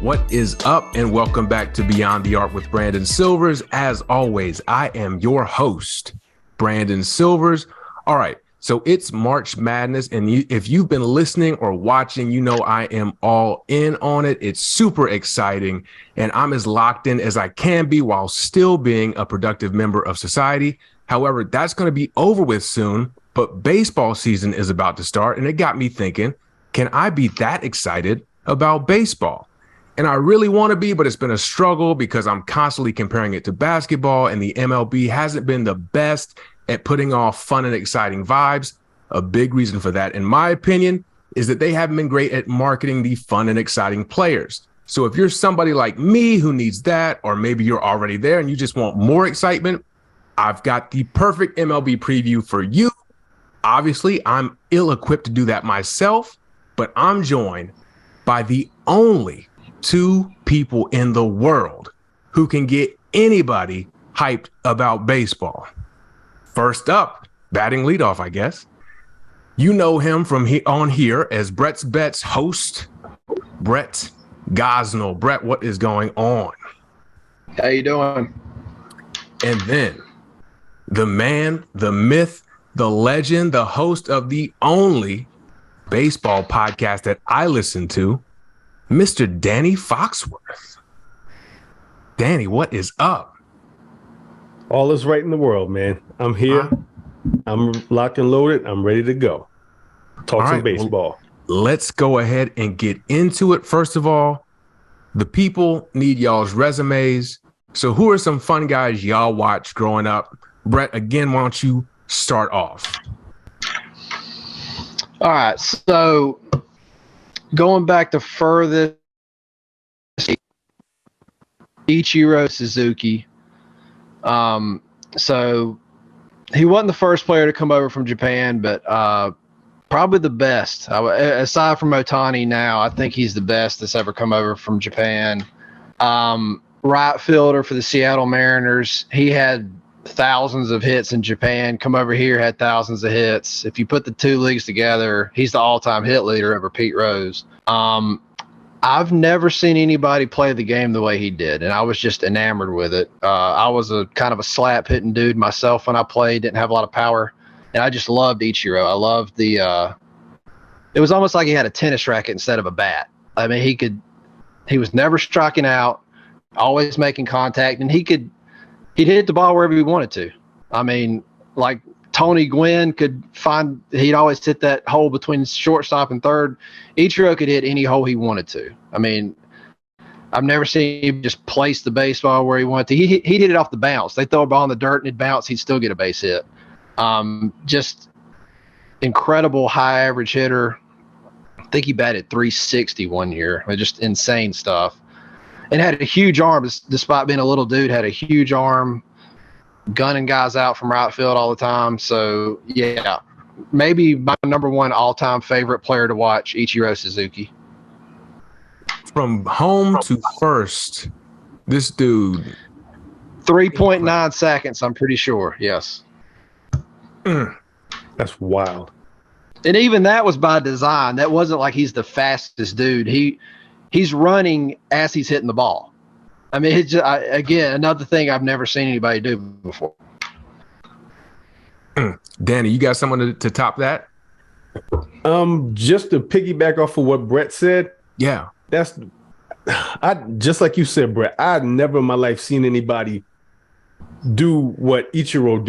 What is up, and welcome back to Beyond the Art with Brandon Silvers. As always, I am your host, Brandon Silvers. All right, so it's March Madness, and if you've been listening or watching, you know I am all in on it. It's super exciting, and I'm as locked in as I can be while still being a productive member of society. However, that's going to be over with soon, but baseball season is about to start, and it got me thinking, can I be that excited about baseball? And I really want to be, but it's been a struggle because I'm constantly comparing it to basketball, and the MLB hasn't been the best at putting off fun and exciting vibes. A big reason for that, in my opinion, is that they haven't been great at marketing the fun and exciting players. So if you're somebody like me who needs that, or maybe you're already there and you just want more excitement, I've got the perfect MLB preview for you. Obviously, I'm ill-equipped to do that myself, but I'm joined by the only two people in the world who can get anybody hyped about baseball. First up, batting leadoff, I guess. You know him from on here as Brett's Bets host, Brett Gosnell. Brett, what is going on? How you doing? And then the man, the myth, the legend, the host of the only baseball podcast that I listen to, Mr. Danny Foxworth. Danny, what is up? All is right in the world, man. I'm here. I'm locked and loaded. I'm ready to go. Talk some baseball. Well, let's go ahead and get into it. First of all, the people need y'all's resumes. So who are some fun guys y'all watched growing up? Brett, again, why don't you start off? All right, so going back to furthest, Ichiro Suzuki. So he wasn't the first player to come over from Japan, but probably the best. Aside from Ohtani now, I think he's the best that's ever come over from Japan. Right fielder for the Seattle Mariners. He had thousands of hits in Japan. Come over here, had thousands of hits. If you put the two leagues together, he's the all-time hit leader over Pete Rose. I've never seen anybody play the game the way he did, and I was just enamored with it. I was a kind of a slap-hitting dude myself when I played, didn't have a lot of power, and I just loved Ichiro. I loved it was almost like he had a tennis racket instead of a bat. I mean, he was never striking out, always making contact, and he'd hit the ball wherever he wanted to. I mean, like Tony Gwynn he'd always hit that hole between shortstop and third. Ichiro could hit any hole he wanted to. I mean, I've never seen him just place the baseball where he wanted to. He'd hit it off the bounce. They throw a ball in the dirt and it'd bounce. He'd still get a base hit. Just incredible high average hitter. I think he batted 360 one year. Just insane stuff. And had a huge arm, despite being a little dude, had a huge arm, gunning guys out from right field all the time. So, yeah, maybe my number one all-time favorite player to watch, Ichiro Suzuki. From home to first, this dude. 3.9 seconds, I'm pretty sure, yes. That's wild. And even that was by design. That wasn't like he's the fastest dude. He's running as he's hitting the ball. I mean, it's just, again, another thing I've never seen anybody do before. Danny, you got someone to top that? Just to piggyback off of what Brett said. Yeah. Just like you said, Brett, I'd never in my life seen anybody do what Ichiro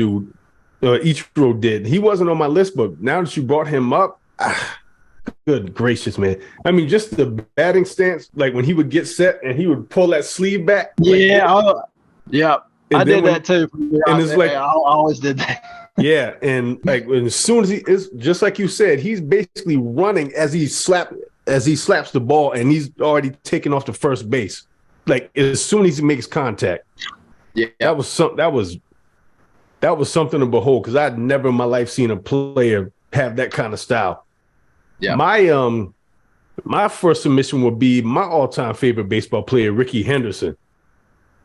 did. He wasn't on my list, but now that you brought him up, good gracious, man. I mean, just the batting stance, like when he would get set and he would pull that sleeve back. Yeah. Yeah. I did that too. And it's like, I always did that. Yeah. And like, as soon as it's just like you said, he's basically running as he slaps the ball and he's already taken off to first base. Like as soon as he makes contact. Yeah. That was something to behold, because I'd never in my life seen a player have that kind of style. Yeah. My first submission would be my all-time favorite baseball player, Ricky Henderson,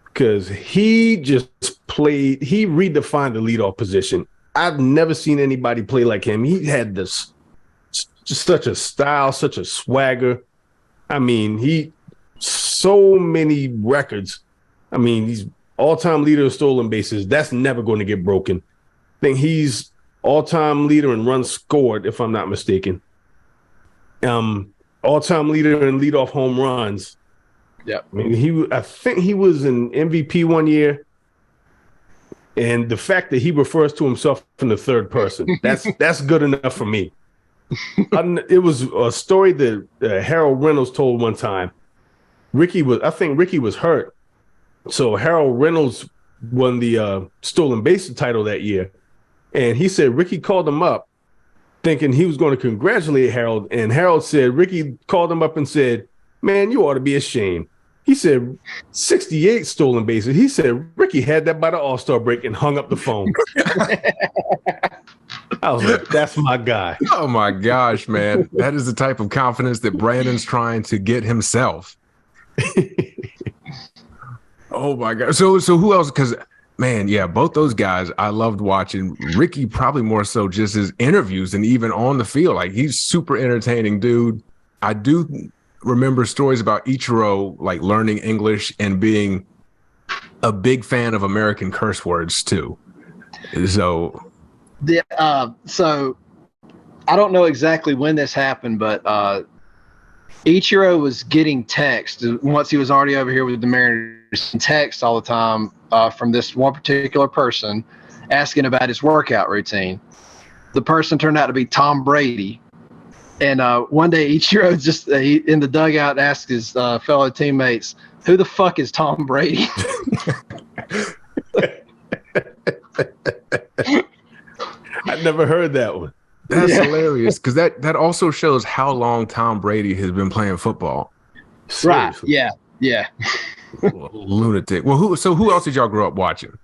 because he redefined the leadoff position. I've never seen anybody play like him. He had this just such a style, such a swagger. I mean, so many records. I mean, he's all-time leader of stolen bases. That's never going to get broken. I think he's all-time leader in runs scored, if I'm not mistaken. All-time leader in leadoff home runs. Yeah, I mean, I think he was an MVP one year. And the fact that he refers to himself in the third person, that's good enough for me. It was a story that Harold Reynolds told one time. I think Ricky was hurt. So Harold Reynolds won the stolen base title that year. And he said Ricky called him up thinking he was going to congratulate Harold. And Harold said, Ricky called him up and said, man, you ought to be ashamed. He said 68 stolen bases. He said Ricky had that by the All-Star break and hung up the phone. I was like, that's my guy. Oh my gosh, man. That is the type of confidence that Brandon's trying to get himself. Oh my God. So who else? Because man, yeah, both those guys I loved watching. Ricky probably more so just his interviews and even on the field. Like he's super entertaining, dude. I do remember stories about Ichiro like learning English and being a big fan of American curse words too. So I don't know exactly when this happened, but Ichiro was getting text once he was already over here with the Mariners, text all the time from this one particular person asking about his workout routine. The person turned out to be Tom Brady. And one day Ichiro just in the dugout asked his fellow teammates, who the fuck is Tom Brady? I never heard that one. That's hilarious because that also shows how long Tom Brady has been playing football. Seriously. Right. Yeah. Lunatic. Well, who else did y'all grow up watching?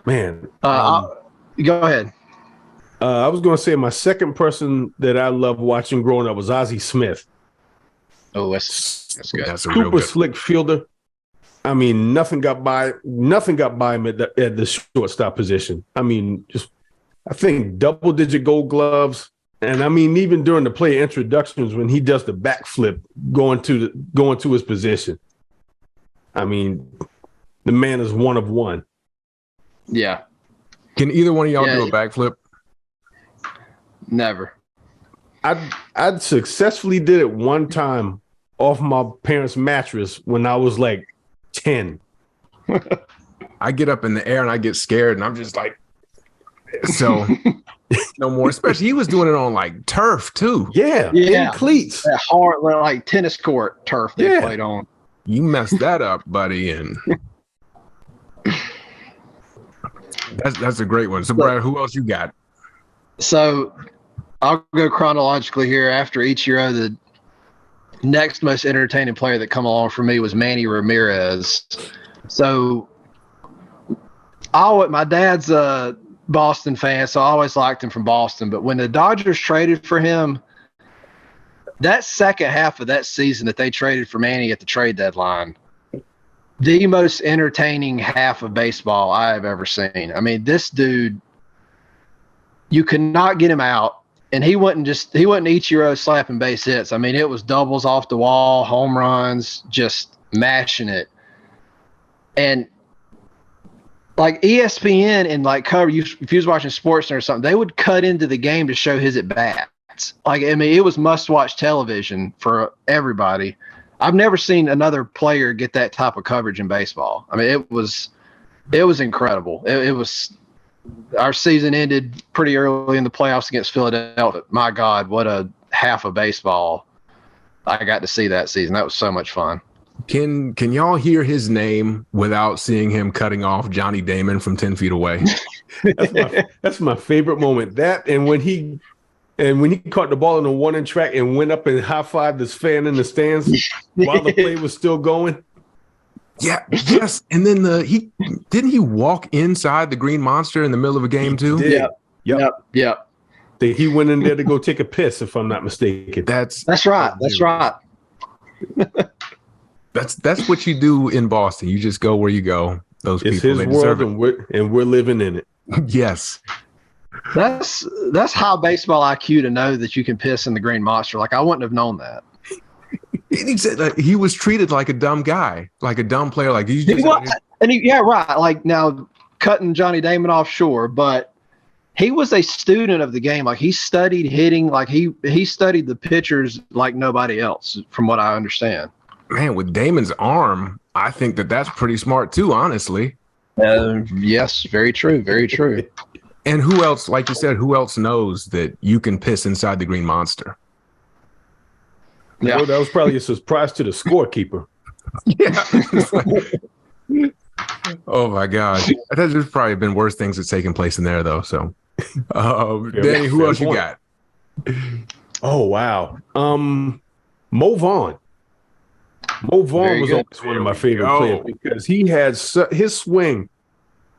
Man. Go ahead. I was going to say my second person that I loved watching growing up was Ozzie Smith. Oh, that's good. That's a real Super good. slick fielder. I mean, nothing got by him at the shortstop position. I mean, I think double-digit gold gloves. And I mean, even during the player introductions, when he does the backflip going to his position. I mean, the man is one of one. Yeah. Can either one of y'all do a backflip? Never. I successfully did it one time off my parents' mattress when I was like 10. I get up in the air and I get scared and I'm just like, so no more. Especially he was doing it on like turf too. Yeah. In cleats. That hard, like tennis court turf they played on. You messed that up, buddy. And that's a great one. So, Brad, who else you got? So I'll go chronologically here. After Ichiro, the next most entertaining player that come along for me was Manny Ramirez. So my dad's a Boston fan, so I always liked him from Boston. But when the Dodgers traded for him, that second half of that season that they traded for Manny at the trade deadline, the most entertaining half of baseball I have ever seen. I mean, this dude, you could not get him out. And he wasn't Ichiro slapping base hits. I mean, it was doubles off the wall, home runs, just mashing it. And like ESPN and like if you was watching SportsCenter or something, they would cut into the game to show his at bats. Like, I mean, it was must watch television for everybody. I've never seen another player get that type of coverage in baseball. I mean, it was incredible. It was. Our season ended pretty early in the playoffs against Philadelphia. My God, what a half of baseball I got to see that season. That was so much fun. Can y'all hear his name without seeing him cutting off Johnny Damon from 10 feet away? That's my favorite moment. That and when he caught the ball in the 1-inch track and went up and high-fived this fan in the stands while the play was still going. Yeah, yes. And then didn't he walk inside the Green Monster in the middle of a game too? Yep. He went in there to go take a piss, if I'm not mistaken. That's right. That's right. That's what you do in Boston. You just go where you go. Those it's people, his world, and we're living in it. Yes. That's high baseball IQ to know that you can piss in the Green Monster. Like, I wouldn't have known that. He said that he was treated like a dumb guy, like a dumb player. Like he's just yeah, right. Like now, cutting Johnny Damon off, sure, but he was a student of the game. Like he studied hitting. Like he studied the pitchers like nobody else, from what I understand. Man, with Damon's arm, I think that's pretty smart too. Honestly. Yes, very true. Very true. And who else, like you said, who else knows that you can piss inside the Green Monster? Yeah, that was probably a surprise to the scorekeeper. Yeah. Oh my God, there's probably been worse things that's taken place in there, though. So, Danny, who else you got? Oh wow, Mo Vaughn. Mo Vaughn was always one of my favorite players because he had his swing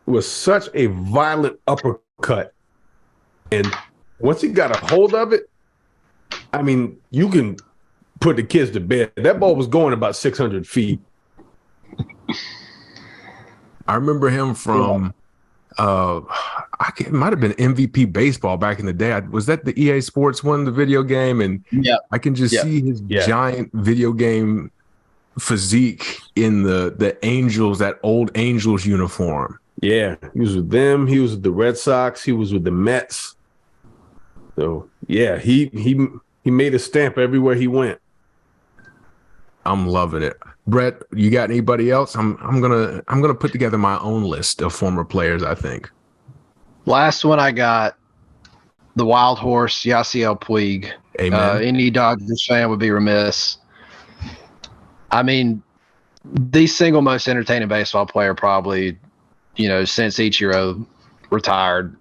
was such a violent uppercut, and once he got a hold of it, I mean, you can put the kids to bed. That ball was going about 600 feet. I remember him from, it might have been MVP baseball back in the day. Was that the EA Sports one, the video game? And I can just see his giant video game physique in the Angels, that old Angels uniform. Yeah, he was with them. He was with the Red Sox. He was with the Mets. So yeah, he made a stamp everywhere he went. I'm loving it. Brett, you got anybody else? I'm gonna put together my own list of former players, I think. Last one I got, the wild horse, Yasiel Puig. Amen. Any Dodgers fan would be remiss. I mean, the single most entertaining baseball player probably, since Ichiro retired.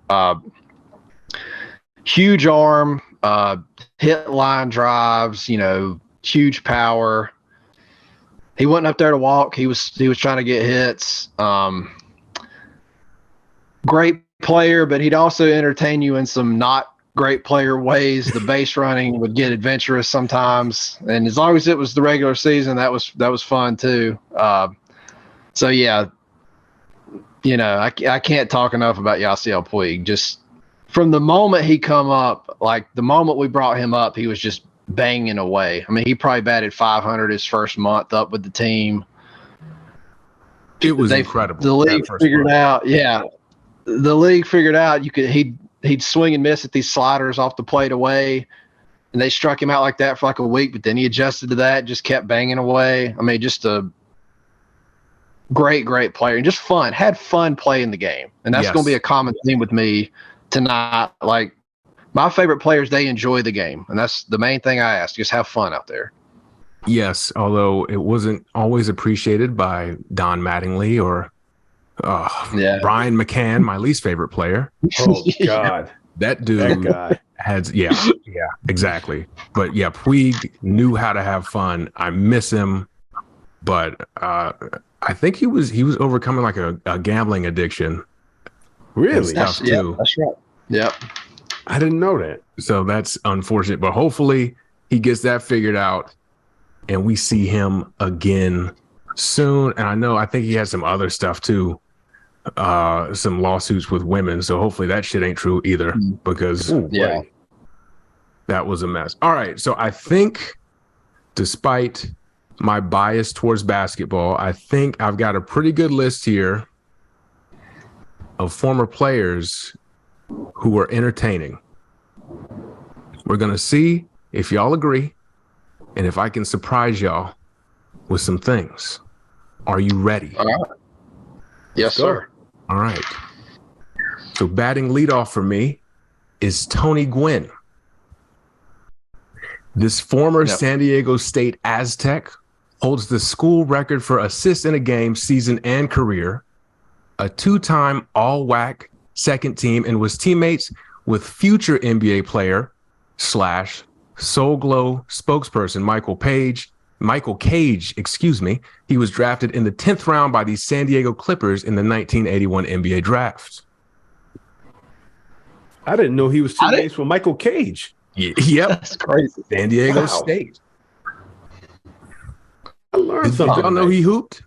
Huge arm, hit line drives, huge power. He wasn't up there to walk. He was trying to get hits. Great player, but he'd also entertain you in some not great player ways. The base running would get adventurous sometimes, and as long as it was the regular season, that was fun too. So yeah, I can't talk enough about Yasiel Puig. Just from the moment he come up, like the moment we brought him up, he was just banging away. I mean, he probably batted 500 his first month up with the team. It was incredible. The league figured out, the league figured out he'd swing and miss at these sliders off the plate away, and they struck him out like that for like a week. But then he adjusted to that, just kept banging away. I mean, just a great player and just fun. Had fun playing the game, and that's going to be a common theme with me tonight. Like, my favorite players, they enjoy the game, and that's the main thing I ask. Just have fun out there. Yes, although it wasn't always appreciated by Don Mattingly or Brian McCann, my least favorite player. Oh, God. That dude that guy. had, exactly. But, Puig knew how to have fun. I miss him, but I think he was overcoming like a gambling addiction. Really? That's right. Yep. I didn't know that. So that's unfortunate, but hopefully he gets that figured out and we see him again soon. And I think he has some other stuff too, some lawsuits with women. So hopefully that shit ain't true either, because that was a mess. All right. So I think, despite my bias towards basketball, I think I've got a pretty good list here of former players who were entertaining. We're going to see if y'all agree and if I can surprise y'all with some things. Are you ready? All right. Yes, sir. All right. So batting leadoff for me is Tony Gwynn. This former San Diego State Aztec holds the school record for assists in a game, season, and career, a two-time all-WAC second team, and was teammates with future NBA player / Soul Glow spokesperson Michael Cage, He was drafted in the 10th round by the San Diego Clippers in the 1981 NBA draft. I didn't know he was teammates with Michael Cage. Yep. That's crazy. San Diego State. I learned something. Did y'all know he hooped?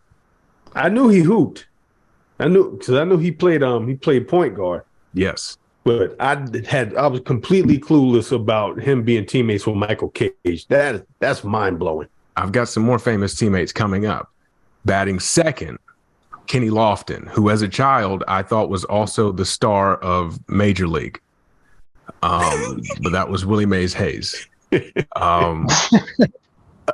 I knew he hooped. I knew he played point guard. Yes. But I was completely clueless about him being teammates with Michael Cage. That's mind blowing. I've got some more famous teammates coming up. Batting second, Kenny Lofton, who as a child I thought was also the star of Major League. But that was Willie Mays Hayes.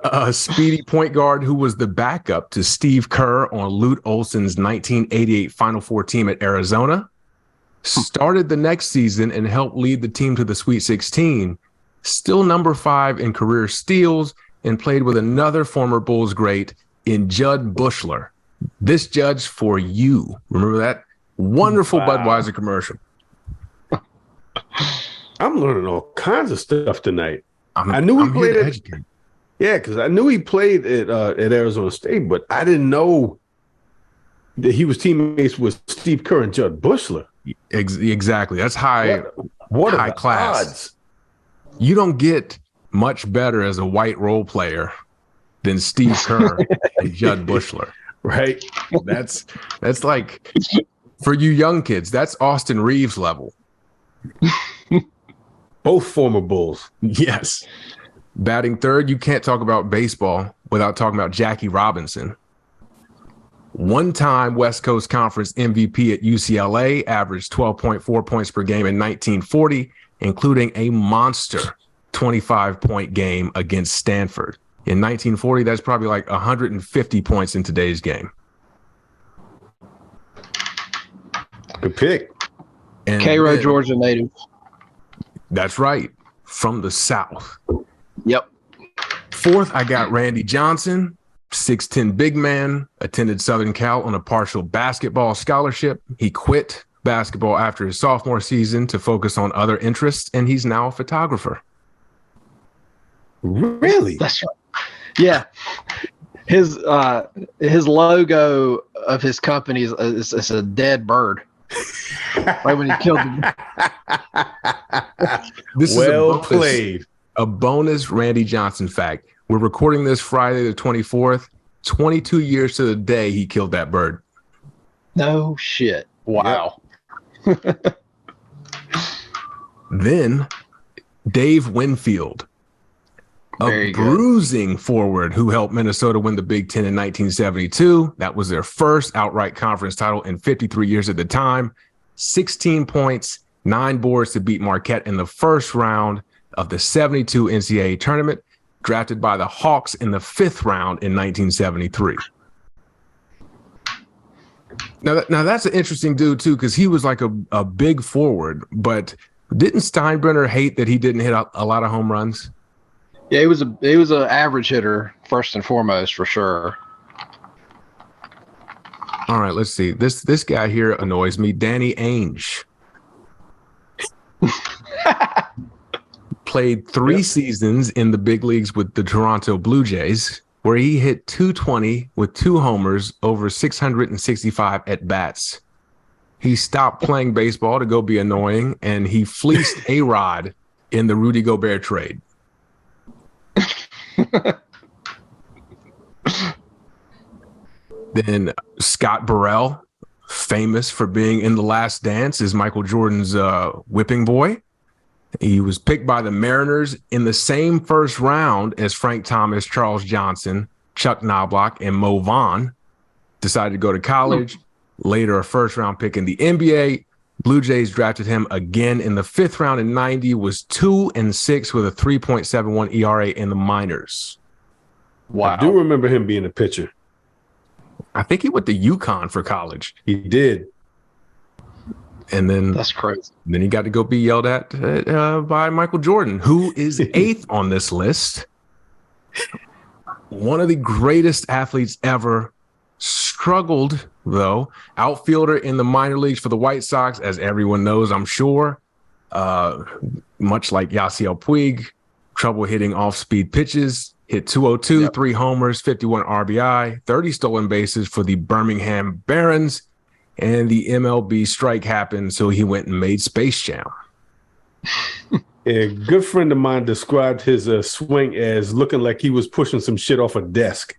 A speedy point guard who was the backup to Steve Kerr on Lute Olson's 1988 Final Four team at Arizona. Started the next season and helped lead the team to the Sweet 16. Still number 5 in career steals and played with another former Bulls great in Judd Bushler. This judge for you. Remember that? Wonderful Budweiser commercial. I'm learning all kinds of stuff tonight. I knew he played at educate. Yeah, because I knew he played at Arizona State, but I didn't know that he was teammates with Steve Kerr and Judd Bushler. Exactly. That's high class. Odds? You don't get much better as a white role player than Steve Kerr and Judd Bushler. Right? That's like, for you young kids, that's Austin Reeves level. Both former Bulls. Yes. Batting third, you can't talk about baseball without talking about Jackie Robinson. One-time West Coast Conference MVP at UCLA, averaged 12.4 points per game in 1940, including a monster 25-point game against Stanford. In 1940, that's probably like 150 points in today's game. Good pick. And Cairo, Georgia native. That's right. From the South. Yep. Fourth, I got Randy Johnson, 6'10" big man, attended Southern Cal on a partial basketball scholarship. He quit basketball after his sophomore season to focus on other interests, and he's now a photographer. Really? That's right. Yeah. His logo of his company is a dead bird. Right when he killed him. This well is played. A bonus Randy Johnson fact. We're recording this Friday the 24th. 22 years to the day he killed that bird. No shit. Wow. Yep. Then Dave Winfield, a bruising forward who helped Minnesota win the Big Ten in 1972. That was their first outright conference title in 53 years at the time. 16 points, 9 boards to beat Marquette in the first round of the 72 NCAA tournament, drafted by the Hawks in the 5th round in 1973. Now that's an interesting dude, too, because he was like a big forward, but didn't Steinbrenner hate that he didn't hit a lot of home runs? Yeah, he was an average hitter, first and foremost, for sure. All right, let's see. This guy here annoys me. Danny Ainge. Played 3 seasons in the big leagues with the Toronto Blue Jays, where he hit .220 with 2 homers over 665 at-bats. He stopped playing baseball to go be annoying, and he fleeced A-Rod in the Rudy Gobert trade. Then Scott Burrell, famous for being in The Last Dance, is Michael Jordan's whipping boy. He was picked by the Mariners in the same first round as Frank Thomas, Charles Johnson, Chuck Knobloch, and Mo Vaughn. Decided to go to college. Later, a first-round pick in the NBA. Blue Jays drafted him again in the 5th round in 90, was 2-6 with a 3.71 ERA in the minors. Wow. I do remember him being a pitcher. I think he went to UConn for college. He did. And then that's crazy. Then he got to go be yelled at by Michael Jordan, who is 8th on this list. One of the greatest athletes ever. Struggled, though. Outfielder in the minor leagues for the White Sox, as everyone knows, I'm sure. Much like Yasiel Puig, trouble hitting off-speed pitches. Hit 202, 3 homers, 51 RBI, 30 stolen bases for the Birmingham Barons. And the MLB strike happened, so he went and made Space Jam. A good friend of mine described his swing as looking like he was pushing some shit off a desk.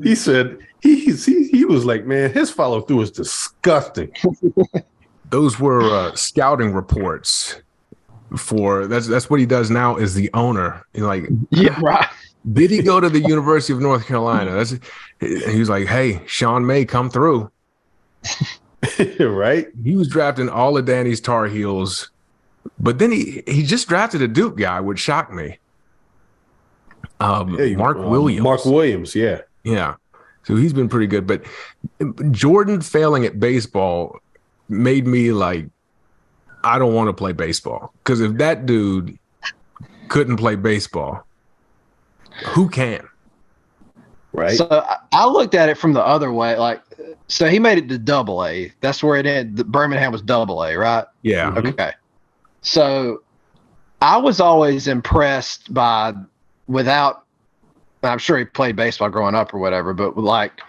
He said he was like, man, his follow through is disgusting. Those were scouting reports. that's what he does now is the owner. He's like, Yeah, right. did he go to the University of North Carolina? He was like, hey, Sean May, come through. Right? He was drafting all of Danny's Tar Heels, but then he just drafted a Duke guy, which shocked me. Mark Williams. Mark Williams, yeah. Yeah. So he's been pretty good. But Jordan failing at baseball made me like, I don't want to play baseball. Because if that dude couldn't play baseball, who can? Right. So I looked at it from the other way. Like, so he made it to Double-A. That's where it ended. Birmingham was Double-A, right? Yeah. Okay. So I was always impressed by, without, I'm sure he played baseball growing up or whatever, but like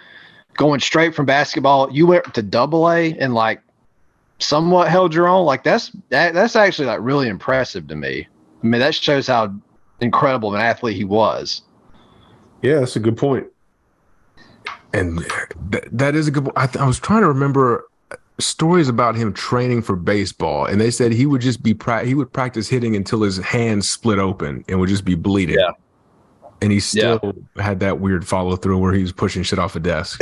going straight from basketball, you went to Double-A and like somewhat held your own. Like that's actually like really impressive to me. I mean, that shows how incredible of an athlete he was. Yeah, that's a good point. And that is a good. I was trying to remember stories about him training for baseball, and they said he would just be he would practice hitting until his hands split open and would just be bleeding. Yeah. And he still had that weird follow through where he was pushing shit off a desk.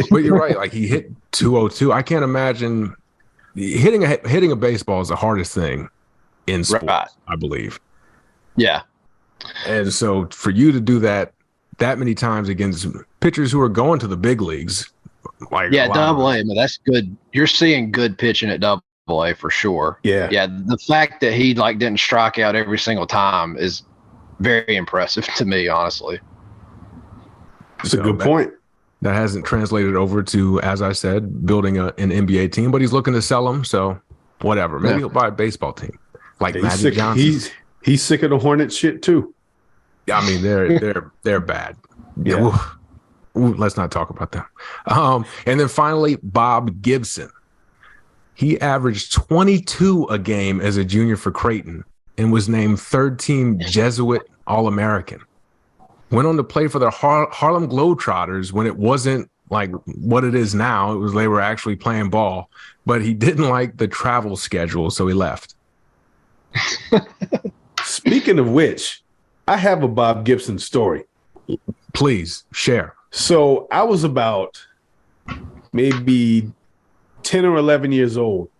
But you're right. Like he hit 202. I can't imagine hitting a baseball is the hardest thing in sports, right. I believe. Yeah. And so for you to do that many times against pitchers who are going to the big leagues, like Double-A, man, that's good. You're seeing good pitching at Double-A for sure. Yeah. Yeah. The fact that he like didn't strike out every single time is very impressive to me, honestly. That's a good point. That hasn't translated over to, as I said, building an NBA team, but he's looking to sell them. So whatever. Maybe he'll buy a baseball team like Magic Johnson. He's sick of the Hornet shit too. I mean, they're bad. Yeah. Let's not talk about them. And then finally, Bob Gibson. He averaged 22 a game as a junior for Creighton and was named third team Jesuit All-American. Went on to play for the Harlem Globetrotters when it wasn't like what it is now. It was they were actually playing ball, but he didn't like the travel schedule, so he left. Speaking of which, I have a Bob Gibson story. Please share. So I was about maybe 10 or 11 years old,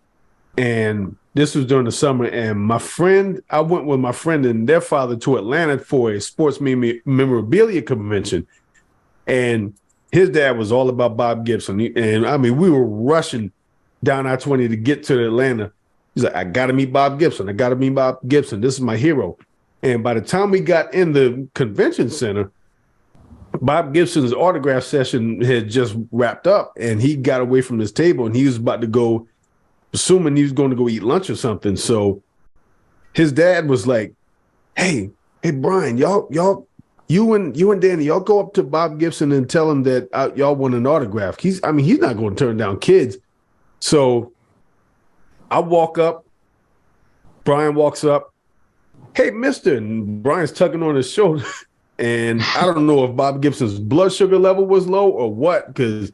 and this was during the summer, and I went with my friend and their father to Atlanta for a sports memorabilia convention. And his dad was all about Bob Gibson. And I mean, we were rushing down I-20 to get to Atlanta. He's like, I got to meet Bob Gibson. I got to meet Bob Gibson. This is my hero. And by the time we got in the convention center, Bob Gibson's autograph session had just wrapped up, and he got away from his table, and he was about to go, assuming he was going to go eat lunch or something. So his dad was like, hey, Brian, you and Danny, y'all go up to Bob Gibson and tell him that y'all want an autograph. He's not going to turn down kids. So I walk up, Brian walks up, hey, mister, and Brian's tugging on his shoulder. And I don't know if Bob Gibson's blood sugar level was low or what, because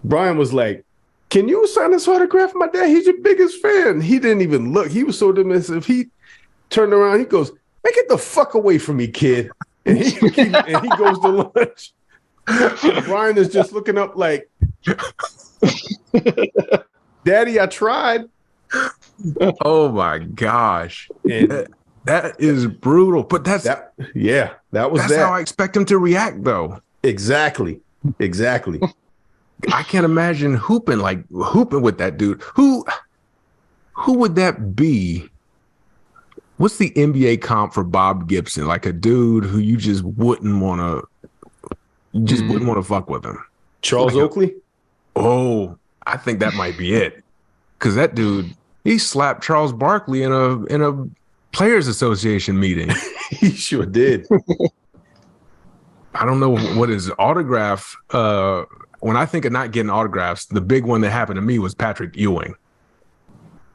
Brian was like, can you sign this autograph? My dad, he's your biggest fan. He didn't even look. He was so dismissive. He turned around. He goes, man, get the fuck away from me, kid. And he goes to lunch. And Brian is just looking up like, Daddy, I tried. Oh, my gosh. And that is brutal. But that's how I expect him to react, though. Exactly. I can't imagine hooping with that dude. Who would that be? What's the NBA comp for Bob Gibson? Like a dude who you just wouldn't want to fuck with him. Charles Oakley? Oh, I think that might be it. Because that dude, he slapped Charles Barkley in a Players Association meeting. He sure did. I don't know what his autograph. When I think of not getting autographs, the big one that happened to me was Patrick Ewing.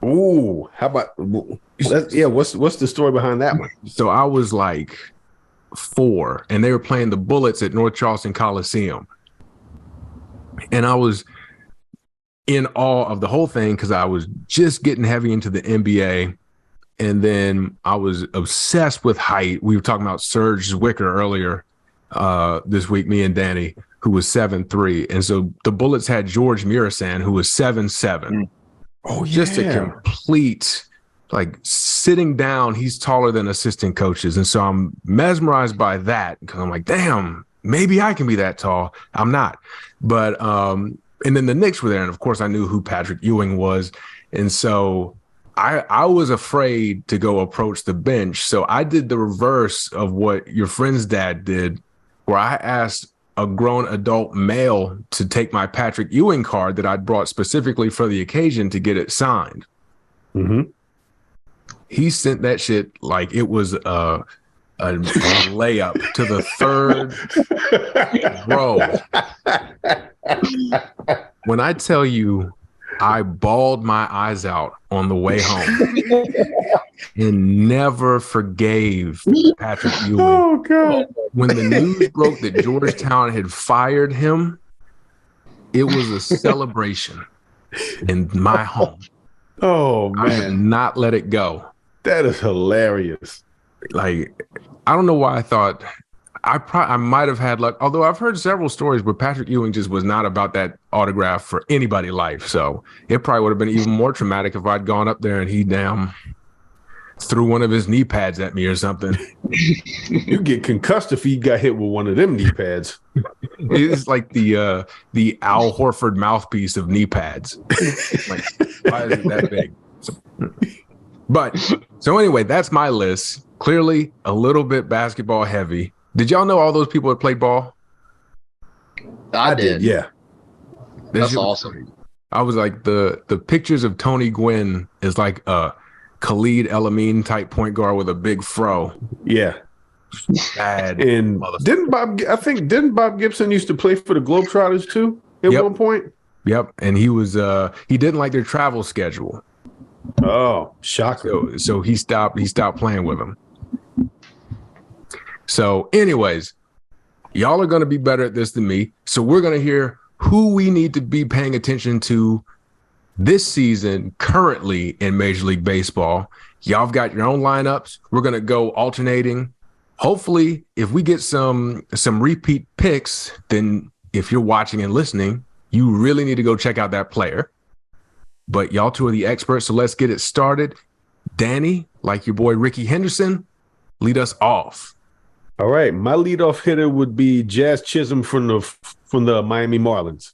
Ooh, how about what's the story behind that one? So I was like 4, and they were playing the Bullets at North Charleston Coliseum, and I was in awe of the whole thing because I was just getting heavy into the NBA. And then I was obsessed with height. We were talking about Serge Zwicker earlier this week, me and Danny, who was 7'3". And so the Bullets had George Mirasan, who was 7'7". Oh, yeah. Just a complete, like, sitting down, he's taller than assistant coaches. And so I'm mesmerized by that because I'm like, damn, maybe I can be that tall. I'm not. But and then the Knicks were there. And of course, I knew who Patrick Ewing was. And so I was afraid to go approach the bench. So I did the reverse of what your friend's dad did, where I asked a grown adult male to take my Patrick Ewing card that I'd brought specifically for the occasion to get it signed. Mm-hmm. He sent that shit like it was a layup to the third row. When I tell you, I bawled my eyes out on the way home and never forgave Patrick Ewing. Oh, God. When the news broke that Georgetown had fired him, it was a celebration in my home. Oh, man. I did not let it go. That is hilarious. Like, I don't know why I thought I might have had luck, although I've heard several stories where Patrick Ewing just was not about that autograph for anybody's life. So it probably would have been even more traumatic if I'd gone up there and he threw one of his knee pads at me or something. You get concussed if he got hit with one of them knee pads. It's like the Al Horford mouthpiece of knee pads. Like, why is it that big? So anyway, that's my list. Clearly a little bit basketball heavy. Did y'all know all those people that played ball? I did. Yeah. That's awesome. I was like, the pictures of Tony Gwynn is like a Khalid El-Amin type point guard with a big fro. Yeah. Bad. And didn't Bob Gibson used to play for the Globetrotters too at one point? Yep. And he didn't like their travel schedule. Oh, shocker. So he stopped playing with them. So anyways, y'all are going to be better at this than me. So we're going to hear who we need to be paying attention to this season currently in Major League Baseball. Y'all have got your own lineups. We're going to go alternating. Hopefully, if we get some repeat picks, then if you're watching and listening, you really need to go check out that player. But y'all two are the experts, so let's get it started. Danny, like your boy Ricky Henderson, lead us off. All right, my leadoff hitter would be Jazz Chisholm from the Miami Marlins.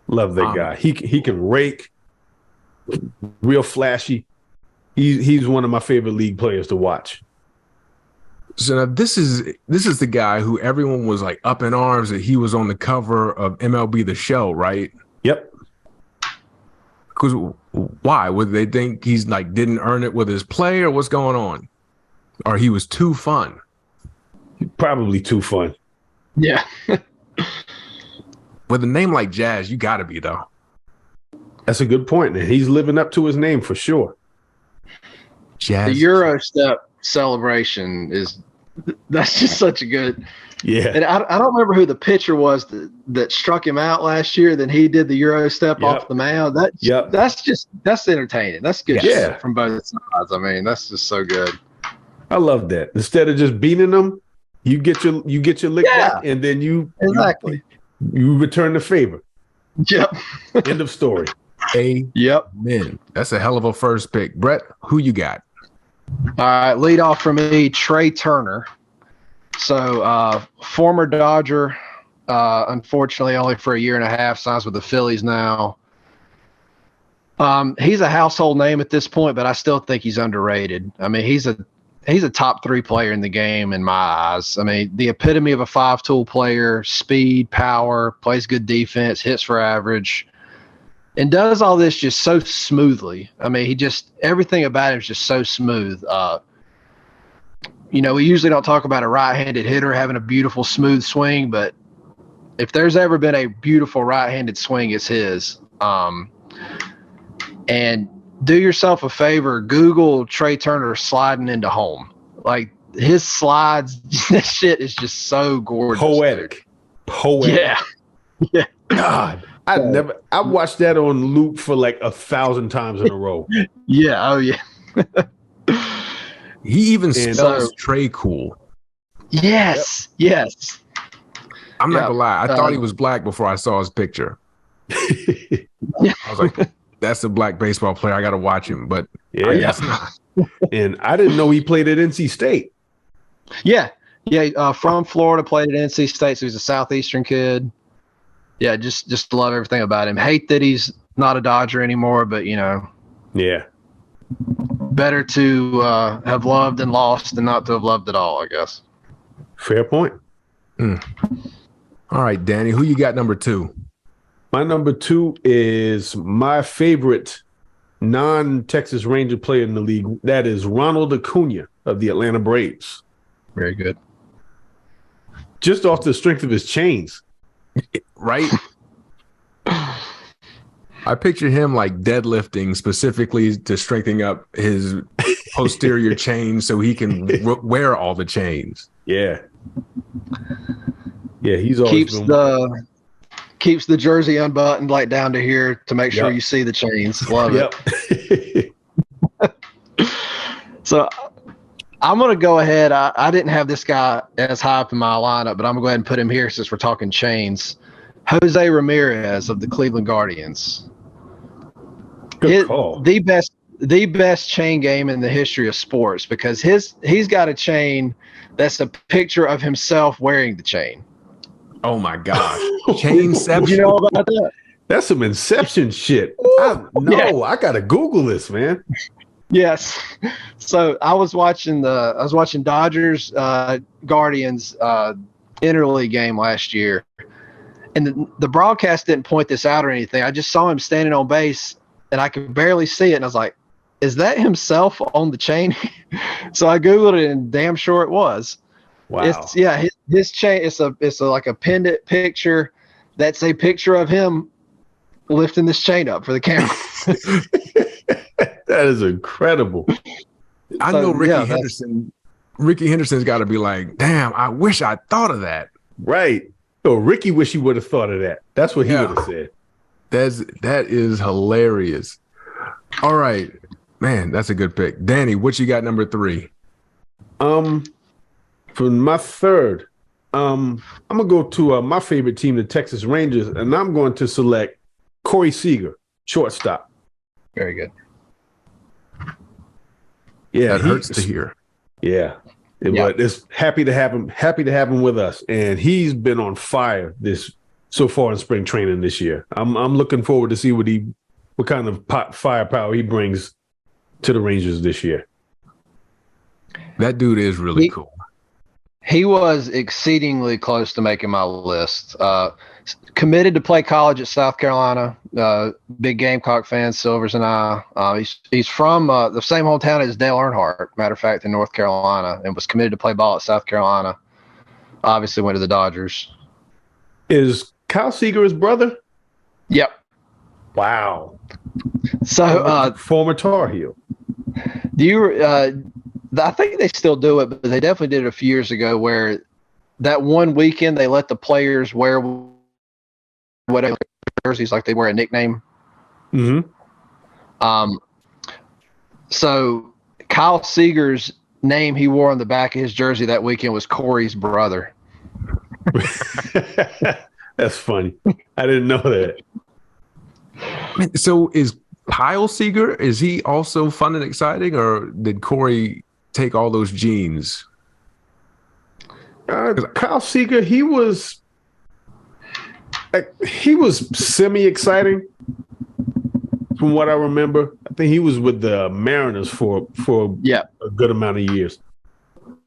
Love that guy. He can rake, real flashy. He's one of my favorite league players to watch. So now this is the guy who everyone was like up in arms that he was on the cover of MLB The Show, right? Yep. Because why? Would they think he's like didn't earn it with his play, or what's going on? Or he was too fun? Probably too fun. Yeah. With a name like Jazz, you got to be, though. That's a good point. And he's living up to his name for sure. Jazz. The Euro step celebration that's just such a good. Yeah. And I don't remember who the pitcher was that struck him out last year. Then he did the Euro step off the mound. That's entertaining. That's good shit from both sides. I mean, that's just so good. I love that. Instead of just beating them, you get your lick back, and then you return the favor. Yep. End of story. Amen. That's a hell of a first pick. Brett, who you got? All right, lead off for me, Trey Turner. So former Dodger, unfortunately only for a year and a half, signs with the Phillies now. He's a household name at this point, but I still think he's underrated. I mean, he's a top 3 player in the game in my eyes. I mean, the epitome of a 5-tool player, speed, power, plays good defense, hits for average, and does all this just so smoothly. I mean, everything about him is just so smooth. We usually don't talk about a right-handed hitter having a beautiful, smooth swing, but if there's ever been a beautiful right-handed swing, it's his. And do yourself a favor, Google Trey Turner sliding into home. Like, his slides, this shit is just so gorgeous. Poetic. Yeah. God. I watched that on loop for like 1,000 times in a row. Yeah. Oh, yeah. He even spells Trey cool. Yes. Yep. Yes. I'm not gonna lie. I thought he was black before I saw his picture. I was like, that's a black baseball player. I got to watch him, but yeah, I guess not. And I didn't know he played at NC State. Yeah. Yeah. From Florida, played at NC State. So he's a Southeastern kid. Yeah. Just love everything about him. Hate that he's not a Dodger anymore, but Yeah. Better to have loved and lost than not to have loved at all, I guess. Fair point. All right, Danny, who you got number 2? My number 2 is my favorite non-Texas Ranger player in the league. That is Ronald Acuna of the Atlanta Braves. Very good. Just off the strength of his chains. Right? I picture him like deadlifting specifically to strengthening up his posterior chain so he can wear all the chains. Yeah. Yeah, he's always keeps the jersey unbuttoned like down to here to make sure you see the chains. Love it. So I'm going to go ahead. I didn't have this guy as high up in my lineup, but I'm going to go ahead and put him here since we're talking chains. Jose Ramirez of the Cleveland Guardians. Good call. The best chain game in the history of sports, because he's got a chain that's a picture of himself wearing the chain. Oh my gosh. Chainception. You know about that? That's some Inception shit. I gotta Google this, man. Yes. So I was watching Dodgers Guardians interleague game last year, and the broadcast didn't point this out or anything. I just saw him standing on base, and I could barely see it, and I was like, "Is that himself on the chain?" So I Googled it, and damn sure it was. Wow. His chain. It's like a pendant picture. That's a picture of him lifting this chain up for the camera. That is incredible. I know Ricky Henderson. Ricky Henderson's got to be like, damn, I wish I thought of that. Right. Oh, Ricky wish he would have thought of that. That's what he would have said. That is hilarious. All right, man, that's a good pick. Danny, what you got number 3? For my third, I'm gonna go to my favorite team, the Texas Rangers, and I'm going to select Corey Seager, shortstop. Very good. Yeah, that hurts to hear. Yeah, but it's happy to have him with us, and he's been on fire so far in spring training this year. I'm looking forward to see what kind of firepower he brings to the Rangers this year. That dude is really cool. He was exceedingly close to making my list. Committed to play college at South Carolina. Big Gamecock fan, Silvers and I. He's from the same hometown as Dale Earnhardt, matter of fact, in North Carolina, and was committed to play ball at South Carolina. Obviously went to the Dodgers. Is Kyle Seager his brother? Yep. Wow. So former Tar Heel. Do you? I think they still do it, but they definitely did it a few years ago, where that one weekend they let the players wear whatever jerseys, like they wear a nickname. Mm-hmm. So Kyle Seager's name he wore on the back of his jersey that weekend was Corey's brother. That's funny. I didn't know that. So is Kyle Seager, is he also fun and exciting, or did Corey take all those genes? Kyle Seager, he was semi-exciting from what I remember. I think he was with the Mariners for a good amount of years.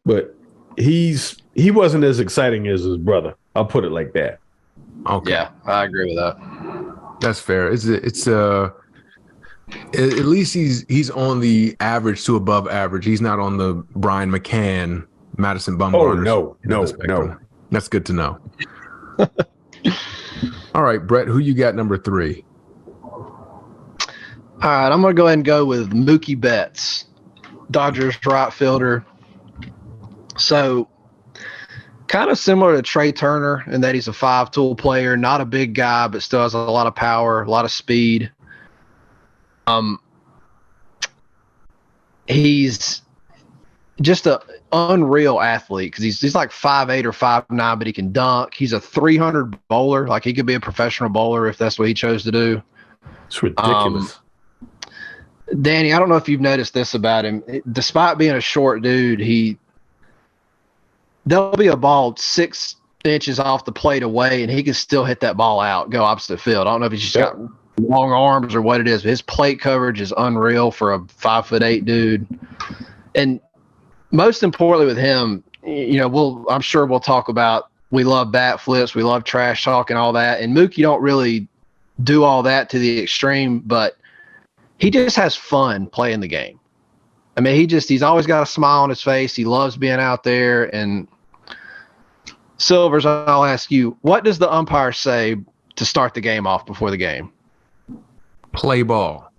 But he wasn't as exciting as his brother. I'll put it like that. Okay. Yeah, I agree with that. That's fair. It's at least he's on the average to above average. He's not on the Brian McCann, Madison Bumgarner. Oh, no. That's good to know. All right, Brett, who you got number 3? All right, I'm going to go ahead and go with Mookie Betts, Dodgers right fielder. So Kind of similar to Trey Turner in that he's a 5-tool player, not a big guy, but still has a lot of power, a lot of speed. He's just an unreal athlete because he's like 5'8" or 5'9", but he can dunk. He's a 300 bowler. Like, he could be a professional bowler if that's what he chose to do. It's ridiculous. Danny, I don't know if you've noticed this about him. Despite being a short dude, there'll be a ball 6 inches off the plate away, and he can still hit that ball out, go opposite field. I don't know if he's just got long arms or what it is, but his plate coverage is unreal for a 5'8" dude. And most importantly with him, I'm sure we'll talk about, we love bat flips, we love trash talk and all that. And Mookie don't really do all that to the extreme, but he just has fun playing the game. I mean, he's always got a smile on his face. He loves being out there. And Silvers, I'll ask you, what does the umpire say to start the game off before the game? Play ball.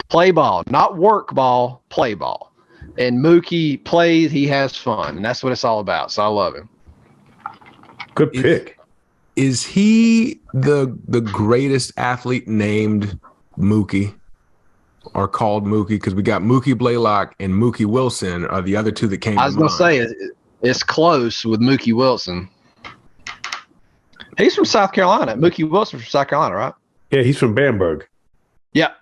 Play ball, not work ball, play ball. And Mookie plays, he has fun, and that's what it's all about. So I love him. Good pick. Is he the greatest athlete named Mookie or called Mookie? Because we got Mookie Blaylock and Mookie Wilson are the other two that came. I was going to say it's close with Mookie Wilson. He's from South Carolina. Mookie Wilson from South Carolina, right? Yeah, he's from Bamberg. Yep.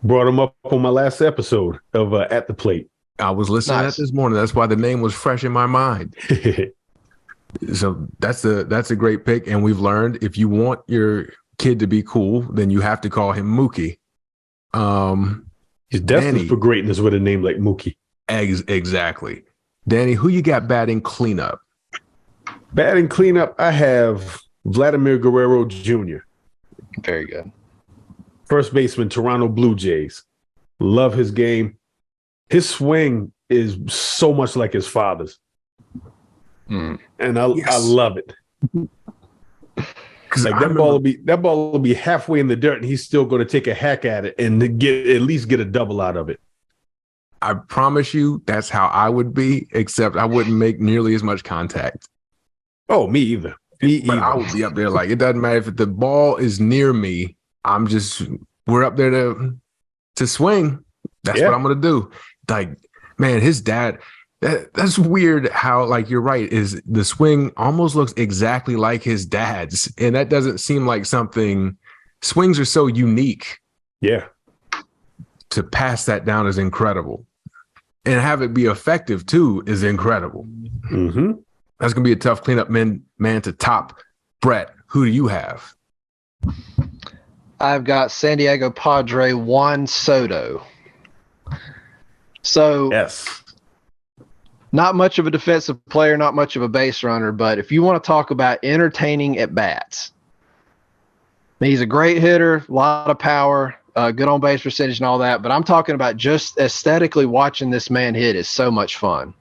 Brought him up on my last episode of At the Plate. I was listening to that this morning. That's why the name was fresh in my mind. So that's a great pick. And we've learned if you want your kid to be cool, then you have to call him Mookie. He's destined for greatness with a name like Mookie. Exactly. Danny, who you got batting cleanup? Batting cleanup, I have Vladimir Guerrero Jr. Very good. First baseman, Toronto Blue Jays. Love his game. His swing is so much like his father's. And I love it. Like that ball will be halfway in the dirt, and he's still going to take a hack at it and at least get a double out of it. I promise you, that's how I would be, except I wouldn't make nearly as much contact. Oh, me either. But I would be up there like, it doesn't matter if the ball is near me. We're up there to swing. That's what I'm going to do. Like, man, his dad, that's weird how, like, you're right, is the swing almost looks exactly like his dad's. And that doesn't seem like something, swings are so unique. Yeah. To pass that down is incredible. And have it be effective too is incredible. Mm-hmm. That's going to be a tough cleanup man to top. Brett, who do you have? I've got San Diego Padre Juan Soto. So, yes, not much of a defensive player, not much of a base runner, but if you want to talk about entertaining at bats, he's a great hitter, a lot of power, good on base percentage and all that. But I'm talking about just aesthetically watching this man hit is so much fun.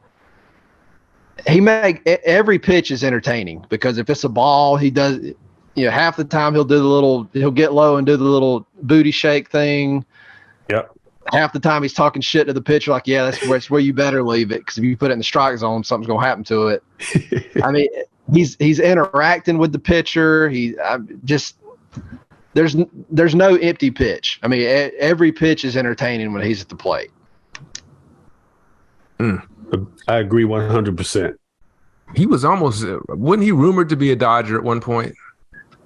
Every pitch is entertaining because if it's a ball, he does. Half the time he'll get low and do the little booty shake thing. Yep. Half the time he's talking shit to the pitcher, like, yeah, that's where you better leave it because if you put it in the strike zone, something's gonna happen to it. I mean, he's interacting with the pitcher. There's no empty pitch. I mean, every pitch is entertaining when he's at the plate. I agree 100%. He was wasn't he rumored to be a Dodger at one point?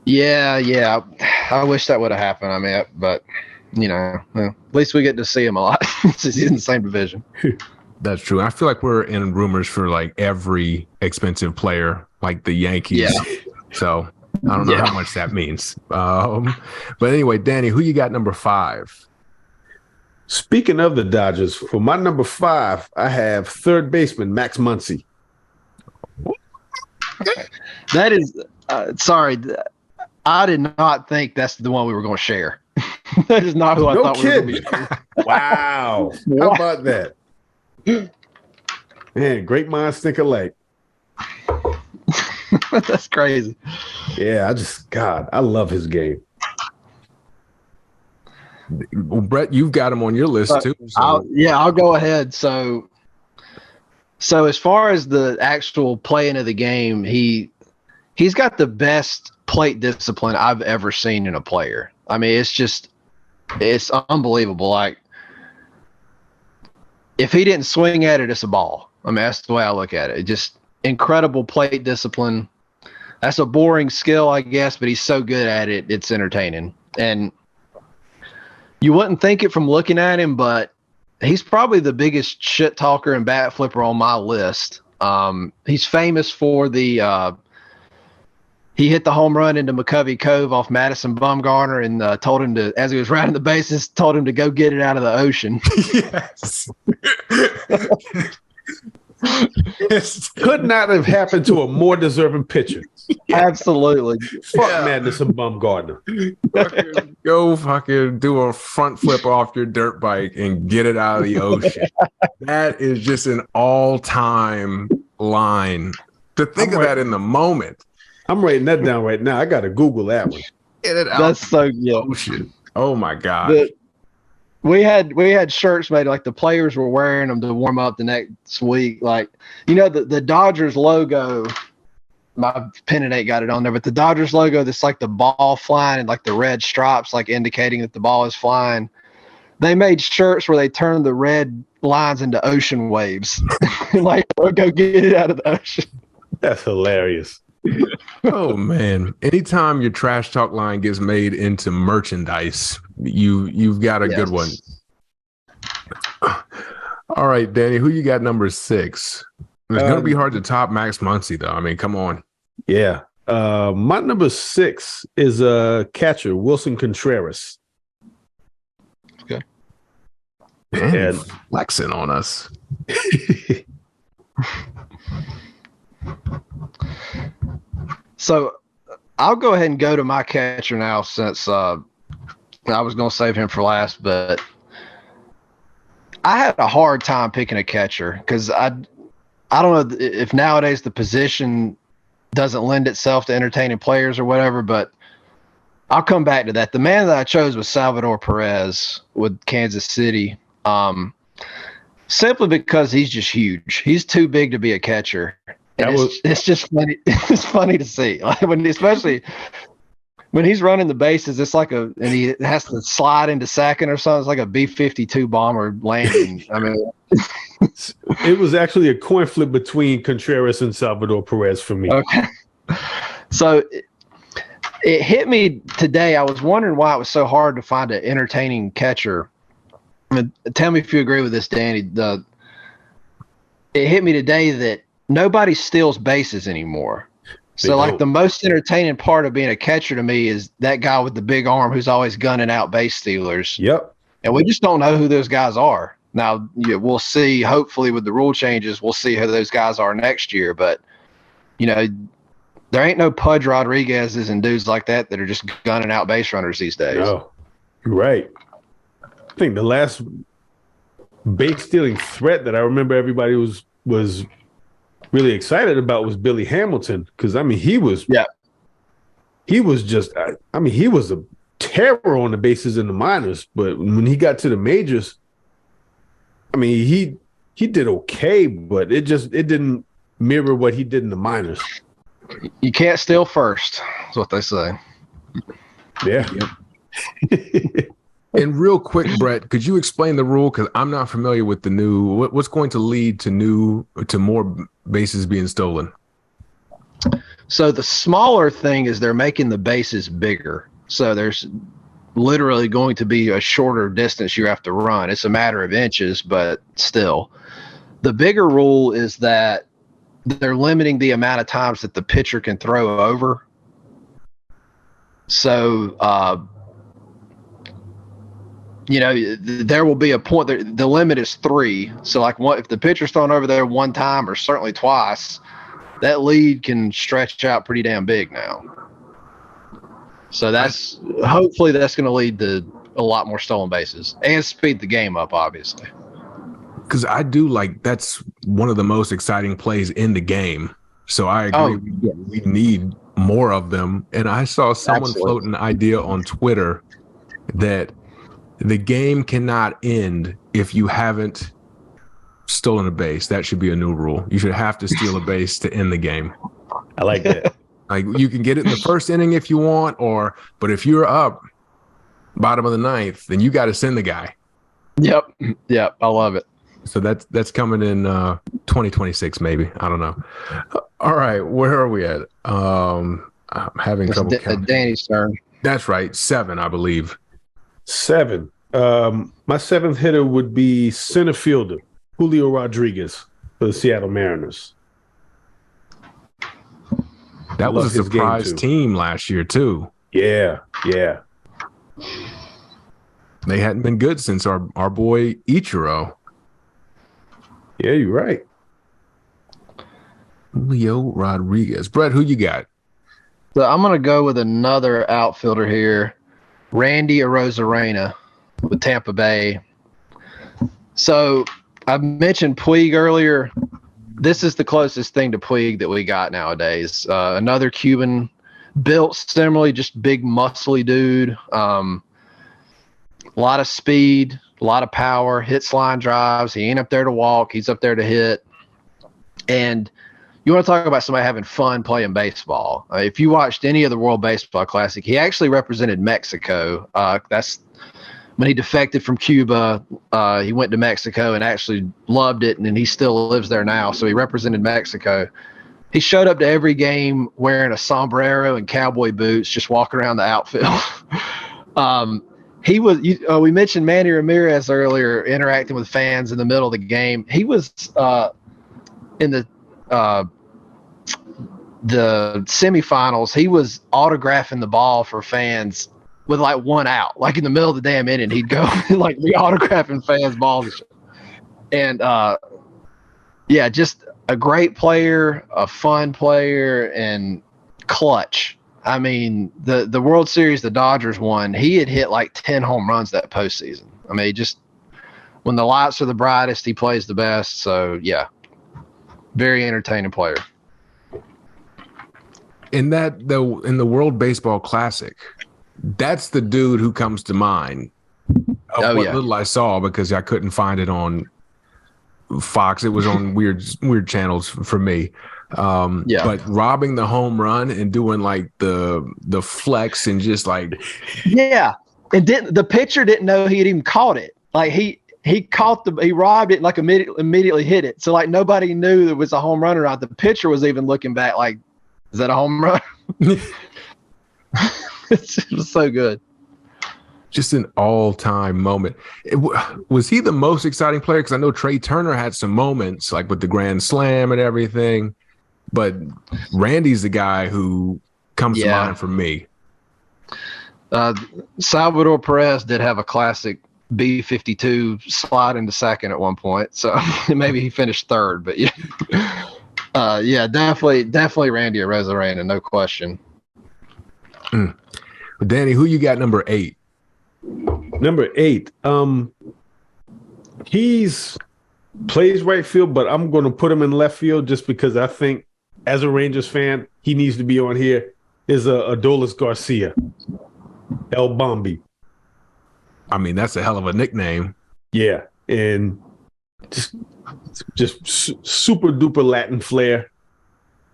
Yeah. I wish that would have happened. I mean, but at least we get to see him a lot since he's in the same division. That's true. I feel like we're in rumors for like every expensive player, like the Yankees. Yeah. So I don't know how much that means. But anyway, Danny, who you got number 5? Speaking of the Dodgers, for my number 5, I have third baseman Max Muncy. That is, sorry, I did not think that's the one we were going to share. That is not who I thought we were going to be. Wow. How about that? Man, great minds think alike. That's crazy. Yeah, I love his game. Well, Brett, you've got him on your list too. So. I'll go ahead. So So as far as the actual playing of the game, he's got the best plate discipline I've ever seen in a player. I mean, it's unbelievable. Like, if he didn't swing at it, it's a ball. I mean, that's the way I look at it. Just incredible plate discipline. That's a boring skill, I guess, but he's so good at it, it's entertaining. And you wouldn't think it from looking at him, but he's probably the biggest shit talker and bat flipper on my list. He's famous for he hit the home run into McCovey Cove off Madison Bumgarner and told him to, as he was rounding the bases, told him to go get it out of the ocean. Yes. Could not have happened to a more deserving pitcher. Absolutely. Fuck Madison Bumgarner. Go fucking do a front flip off your dirt bike and get it out of the ocean. That is just an all-time line. To think of that in the moment. I'm writing that down right now. I got to Google that one. Get it out. That's so good. Ocean. Oh my God. We had shirts made, like the players were wearing them to warm up the next week. Like, the Dodgers logo, my pennant ain't got it on there, but the Dodgers logo, that's like the ball flying and like the red stripes, like indicating that the ball is flying. They made shirts where they turned the red lines into ocean waves. Like, go get it out of the ocean. That's hilarious. Oh man! Anytime your trash talk line gets made into merchandise, you've got a good one. All right, Danny, who you got number 6? It's gonna be hard to top Max Muncy, though. I mean, come on. Yeah, my number 6 is catcher Wilson Contreras. Okay, and flexing on us. So I'll go ahead and go to my catcher now, since I was going to save him for last, but I had a hard time picking a catcher because I don't know if nowadays the position doesn't lend itself to entertaining players or whatever, but I'll come back to that. The man that I chose was Salvador Perez with Kansas City, simply because he's just huge. He's too big to be a catcher. It's just funny. It's funny to see, like especially when he's running the bases. It's like and he has to slide into second or something. It's like a B-52 bomber landing. I mean, it was actually a coin flip between Contreras and Salvador Perez for me. Okay, so it hit me today. I was wondering why it was so hard to find an entertaining catcher. I mean, tell me if you agree with this, Danny. It hit me today that nobody steals bases anymore. So, like, the most entertaining part of being a catcher to me is that guy with the big arm who's always gunning out base stealers. Yep. And we just don't know who those guys are. Now, we'll see, hopefully, with the rule changes, we'll see who those guys are next year. But, there ain't no Pudge Rodriguez's and dudes like that are just gunning out base runners these days. No, you're right. I think the last base stealing threat that I remember everybody was really excited about was Billy Hamilton, because I mean he was he was a terror on the bases in the minors, but when he got to the majors, I mean he did okay, but it didn't mirror what he did in the minors. You can't steal first, is what they say. Yeah. Yep. And real quick, Brett, could you explain the rule? Because I'm not familiar with the new. What's going to lead to more bases being stolen? So the smaller thing is they're making the bases bigger. So there's literally going to be a shorter distance you have to run. It's a matter of inches, but still. The bigger rule is that they're limiting the amount of times that the pitcher can throw over. So, there will be a point that the limit is 3. So, like, if the pitcher's thrown over there one time or certainly twice, that lead can stretch out pretty damn big now. So hopefully that's going to lead to a lot more stolen bases and speed the game up, obviously. Because I do that's one of the most exciting plays in the game. So I agree. We need more of them. And I saw someone float an idea on Twitter that the game cannot end if you haven't stolen a base. That should be a new rule. You should have to steal a base to end the game. I like that. Like, you can get it in the first inning if you want, but if you're up bottom of the ninth, then you got to send the guy. Yep. I love it. So that's coming in 2026, maybe. I don't know. All right, where are we at? I'm having trouble counting. Danny's turn. That's right, 7, I believe. 7. My 7th hitter would be center fielder Julio Rodriguez for the Seattle Mariners. That was a surprise team last year, too. Yeah. They hadn't been good since our boy Ichiro. Yeah, you're right. Julio Rodriguez. Brett, who you got? So I'm going to go with another outfielder here, Randy Arozarena with Tampa Bay. So I mentioned Puig earlier. This is the closest thing to Puig that we got nowadays. Another Cuban, built similarly, just big, muscly dude. A lot of speed, a lot of power, hits line drives. He ain't up there to walk. He's up there to hit. And you want to talk about somebody having fun playing baseball. If you watched any of the World Baseball Classic, he actually represented Mexico. That's when he defected from Cuba. He went to Mexico and actually loved it, and he still lives there now. So he represented Mexico. He showed up to every game wearing a sombrero and cowboy boots, just walking around the outfield. He was. We mentioned Manny Ramirez earlier, interacting with fans in the middle of the game. He was in the semifinals. He was autographing the ball for fans with like one out, like in the middle of the damn inning. He'd go like be autographing fans' balls, and just a great player, a fun player, and clutch. I mean, the World Series the Dodgers won, he had hit like 10 home runs that postseason. I mean, just when the lights are the brightest, he plays the best. So, yeah, very entertaining player. In the World Baseball Classic, that's the dude who comes to mind. Little I saw, because I couldn't find it on Fox. It was on weird channels for me. But robbing the home run and doing like the flex and just like and the pitcher didn't know he had even caught it. Like he robbed it and like immediately hit it. So like nobody knew it was a home run or not. The pitcher was even looking back like, is that a home run? It was so good. Just an all-time moment. Was he the most exciting player? Because I know Trey Turner had some moments like with the Grand Slam and everything. But Randy's the guy who comes to mind for me. Salvador Perez did have a classic B-52 slide into second at one point. So maybe he finished third. But definitely Randy Arozarena, no question. Danny, who you got number 8? Number 8. He's plays right field, but I'm going to put him in left field just because I think, as a Rangers fan, he needs to be on here. Is Adolis Garcia, El Bombi. I mean, that's a hell of a nickname. Yeah, and just super duper Latin flair.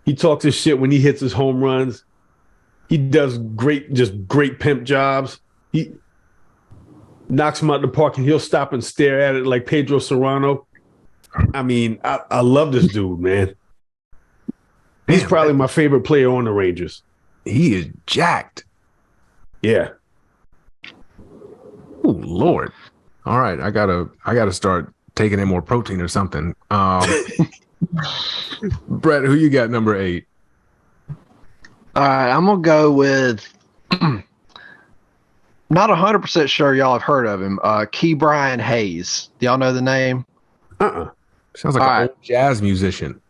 He talks his shit when he hits his home runs. He does great pimp jobs. He knocks him out the park and he'll stop and stare at it like Pedro Serrano. I mean, I love this dude, man. He's probably my favorite player on the Rangers. He is jacked. Yeah. Oh, Lord. All right, I gotta start taking in more protein or something. Brett, who you got number 8? All right, I'm gonna go with. Not 100% sure y'all have heard of him. Key Brian Hayes. Do y'all know the name? Sounds like an old jazz musician.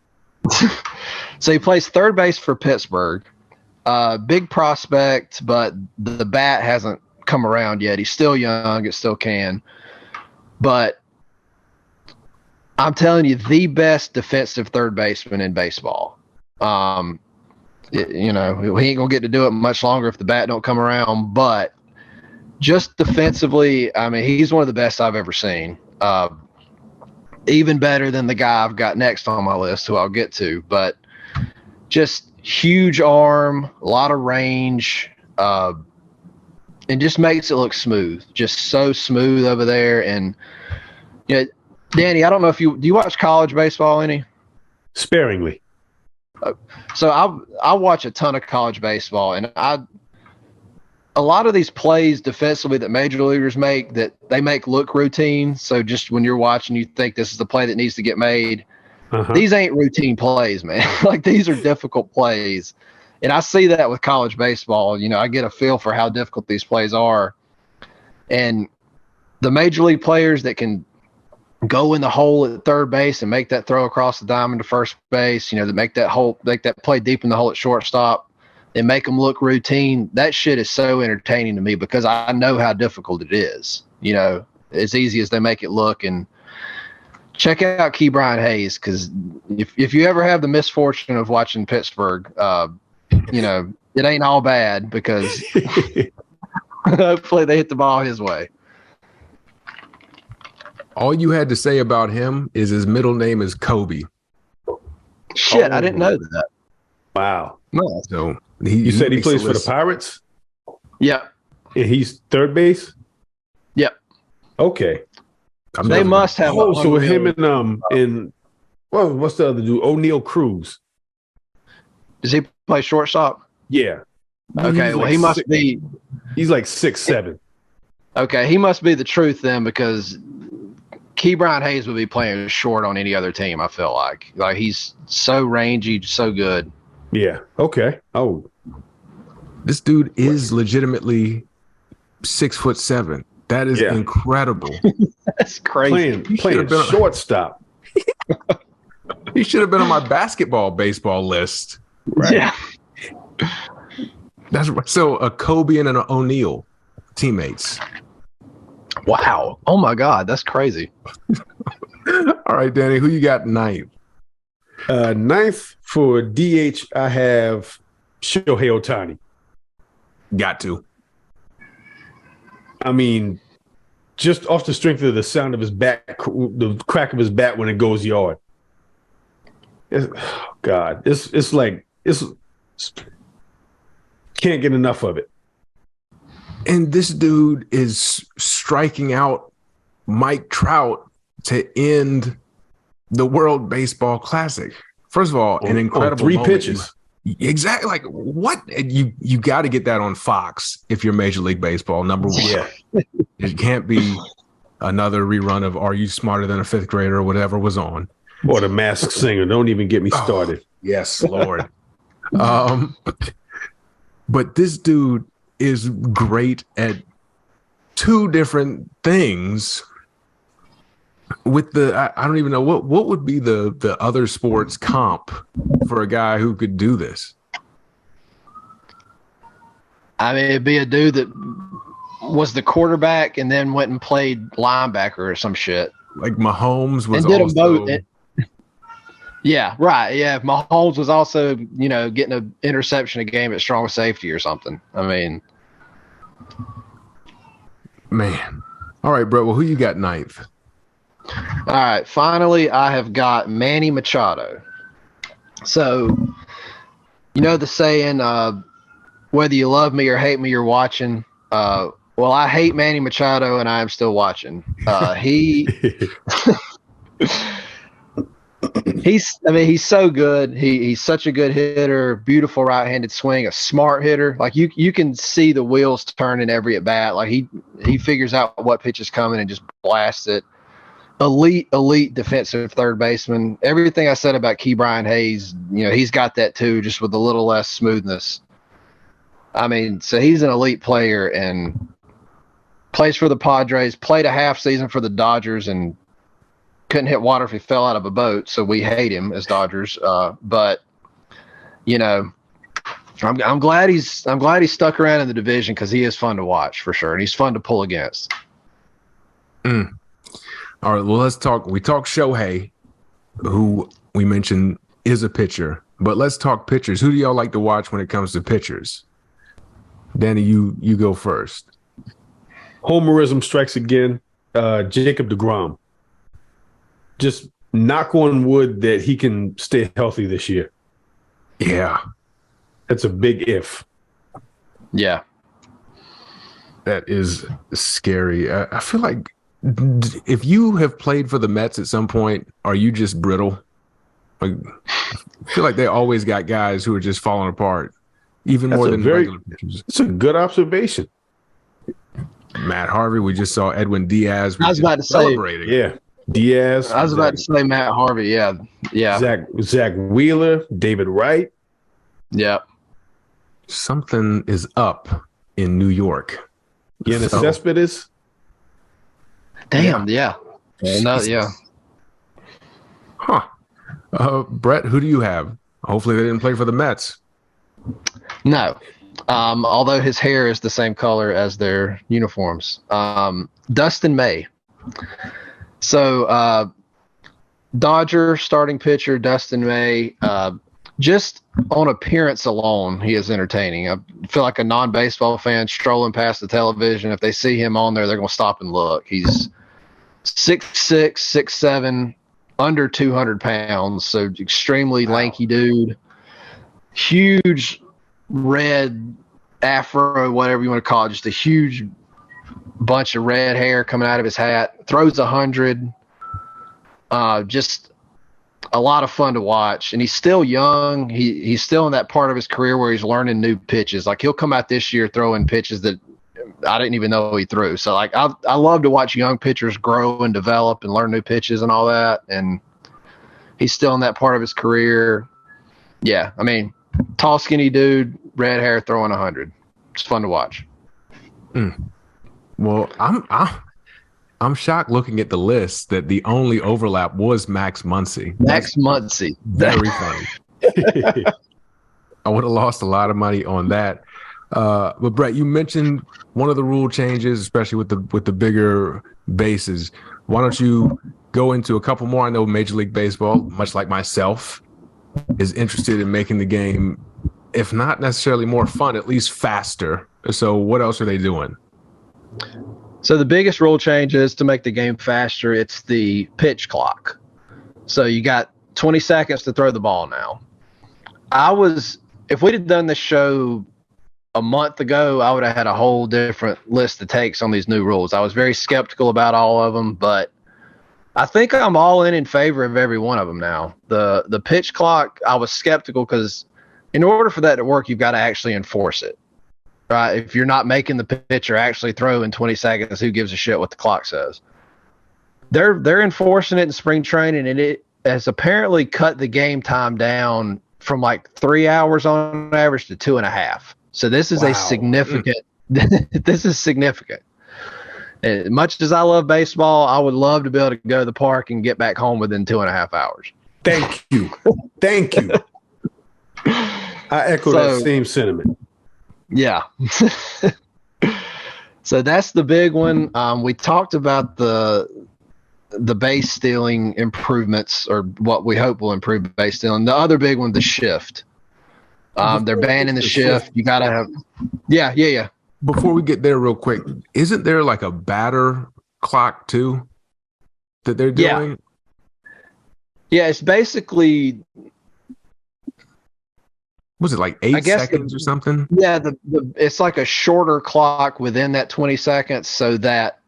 So he plays third base for Pittsburgh. Big prospect, but the bat hasn't come around yet. He's still young. It still can. But I'm telling you, the best defensive third baseman in baseball. He ain't going to get to do it much longer if the bat don't come around. But just defensively, I mean, he's one of the best I've ever seen. even better than the guy I've got next on my list, who I'll get to. But just huge arm, a lot of range, and just makes it look smooth. Just so smooth over there. And Danny, I don't know if do you watch college baseball any? Sparingly. So I watch a ton of college baseball, and a lot of these plays defensively that major leaguers make, that they make look routine. So just when you're watching, you think this is the play that needs to get made. These ain't routine plays, man. Like, these are difficult plays. And I see that with college baseball. I get a feel for how difficult these plays are. And the major league players that can go in the hole at third base and make that throw across the diamond to first base, that make that play deep in the hole at shortstop and make them look routine. That shit is so entertaining to me because I know how difficult it is. As easy as they make it look. And check out Ke'Bryan Hayes, because if you ever have the misfortune of watching Pittsburgh, it ain't all bad, because hopefully they hit the ball his way. All you had to say about him is his middle name is Kobe. Shit, I didn't know that. Wow. No. So you said he plays for the Pirates? Yep. And he's third base? Yep. Okay. They must have. So him and what's the other dude? O'Neal Cruz. Does he play shortstop? Yeah. Okay. He must be. He's like 6'7". Okay, he must be the truth then, because Ke'Bryan Hayes would be playing short on any other team. I feel like he's so rangy, so good. Yeah. Okay. Oh, this dude is legitimately 6'7". That is incredible. That's crazy. Playing shortstop. He should have been on my basketball baseball list. Right? Yeah. That's so a Kobe and an O'Neal teammates. Wow. Oh my God, that's crazy. All right, Danny, who you got ninth? Ninth for DH, I have Shohei Ohtani. Got to. I mean, just off the strength of the sound of his bat, the crack of his bat when it goes yard. It's like can't get enough of it. And this dude is striking out Mike Trout to end the World Baseball Classic. First of all, an incredible three moment. pitches. Exactly. Like, what? You got to get that on Fox if you're Major League Baseball, number one. Yeah. It can't be another rerun of Are You Smarter Than a Fifth Grader or whatever was on. Or The Masked Singer. Don't even get me started. Yes, Lord. But this dude is great at two different things. With I don't even know what would be the other sports comp for a guy who could do this. I mean, it'd be a dude that was the quarterback and then went and played linebacker or some shit. Like Mahomes was and did also. Them both. Yeah, right. Yeah, Mahomes was also, getting an interception a game at strong safety or something. I mean, man. All right, bro. Well, who you got ninth? All right. Finally, I have got Manny Machado. So, the saying, whether you love me or hate me, you're watching. Well, I hate Manny Machado, and I am still watching. He's so good. He's such a good hitter, beautiful right-handed swing, a smart hitter. Like you can see the wheels turning every at bat. Like he figures out what pitch is coming and just blasts it. Elite defensive third baseman. Everything I said about Ke'Bryan Hayes, he's got that too, just with a little less smoothness. I mean, so he's an elite player and plays for the Padres, played a half season for the Dodgers and couldn't hit water if he fell out of a boat, so we hate him as Dodgers. But I'm glad he's stuck around in the division, because he is fun to watch for sure, and he's fun to pull against. All right, well, let's talk. We talked Shohei, who we mentioned is a pitcher, but let's talk pitchers. Who do y'all like to watch when it comes to pitchers? Danny, you go first. Homerism strikes again. Jacob deGrom. just knock on wood that he can stay healthy this year. Yeah. That's a big if. Yeah. That is scary. I feel like if you have played for the Mets at some point, are you just brittle? Like, I feel like they always got guys who are just falling apart, even more than regular pitchers. It's a good observation. Matt Harvey, we just saw Edwin Diaz. I was about to celebrating. Yeah. Diaz. I was about to say Matt Harvey. Yeah. Yeah. Zach Wheeler, David Wright. Yeah. Something is up in New York. Yannis Cespedes. Damn. Yeah. Yeah. Huh. Brett, who do you have? Hopefully they didn't play for the Mets. No. Although his hair is the same color as their uniforms. Dustin May. So, Dodger starting pitcher Dustin May, just on appearance alone, he is entertaining. I feel like a non-baseball fan strolling past the television. If they see him on there, they're going to stop and look. He's 6'6", 6'7", under 200 pounds, so extremely lanky dude. Huge red afro, whatever you want to call it, just a huge bunch of red hair coming out of his hat. Throws 100. Just a lot of fun to watch. And he's still young. He's still in that part of his career where he's learning new pitches. Like, he'll come out this year throwing pitches that I didn't even know he threw. So, like, I love to watch young pitchers grow and develop and learn new pitches and all that. And he's still in that part of his career. Yeah, I mean, tall, skinny dude, red hair, throwing 100. It's fun to watch. Well, I'm shocked looking at the list that the only overlap was Max Muncy. Max Muncy. Very funny. I would have lost a lot of money on that. But Brett, you mentioned one of the rule changes, especially with the bigger bases. Why don't you go into a couple more? I know Major League Baseball, much like myself, is interested in making the game, if not necessarily more fun, at least faster. So what else are they doing? So the biggest rule change is to make the game faster. It's the pitch clock. So you got 20 seconds to throw the ball now. If we'd have done this show a month ago, I would have had a whole different list of takes on these new rules. I was very skeptical about all of them, but I think I'm all in favor of every one of them now. The pitch clock, I was skeptical because in order for that to work, you've got to actually enforce it. Right? If you're not making the pitcher actually throw in 20 seconds, who gives a shit what the clock says? They're enforcing it in spring training, and it has apparently cut the game time down from like 3 hours on average to 2.5. So this is a significant. This is significant. As much as I love baseball, I would love to be able to go to the park and get back home within 2.5 hours. Thank you. Thank you. I echo that same sentiment. Yeah. So that's the big one. We talked about the base stealing improvements, or what we hope will improve base stealing. The other big one, the shift. They're banning the shift. You got to have – yeah. Before we get there real quick, isn't there like a batter clock too that they're doing? Yeah, it's basically – was it like 8 seconds or something? Yeah, it's like a shorter clock within that 20 seconds so that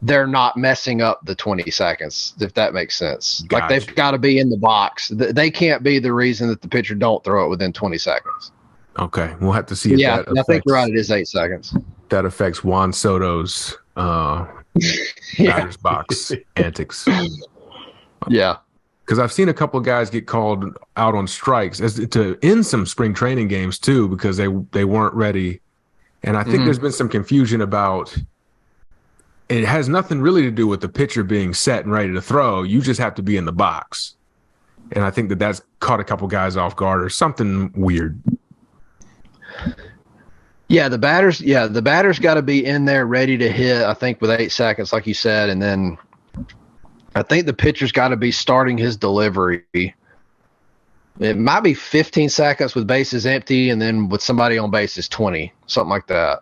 they're not messing up the 20 seconds, if that makes sense. Gotcha. Like, they've got to be in the box. They can't be the reason that the pitcher don't throw it within 20 seconds. Okay, we'll have to see if that affects, I think you're right. It is 8 seconds. That affects Juan Soto's batter's box antics. Yeah. Because I've seen a couple of guys get called out on strikes to end some spring training games too, because they weren't ready. And I think there's been some confusion about it. Has nothing really to do with the pitcher being set and ready to throw. You just have to be in the box. And I think that's caught a couple guys off guard or something weird. Yeah, the batter's got to be in there ready to hit, I think, with 8 seconds, like you said, and then I think the pitcher's got to be starting his delivery. It might be 15 seconds with bases empty, and then with somebody on base is 20, something like that.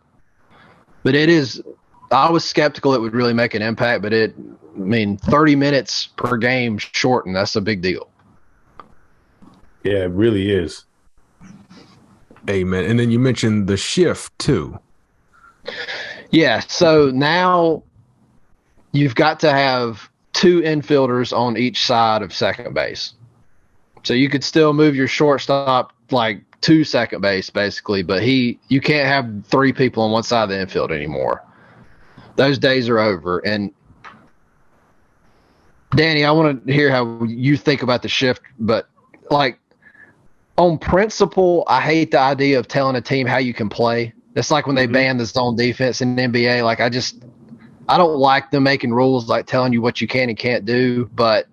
But it is I was skeptical it would really make an impact, but 30 minutes per game shortened. That's a big deal. Yeah, it really is. Amen. And then you mentioned the shift too. Yeah, so now you've got to have 2 infielders on each side of second base. So you could still move your shortstop like to second base, basically, but you can't have 3 people on one side of the infield anymore. Those days are over. And Danny, I want to hear how you think about the shift, but like on principle, I hate the idea of telling a team how you can play. It's like when they banned the zone defense in the NBA. Like I don't like them making rules like telling you what you can and can't do, but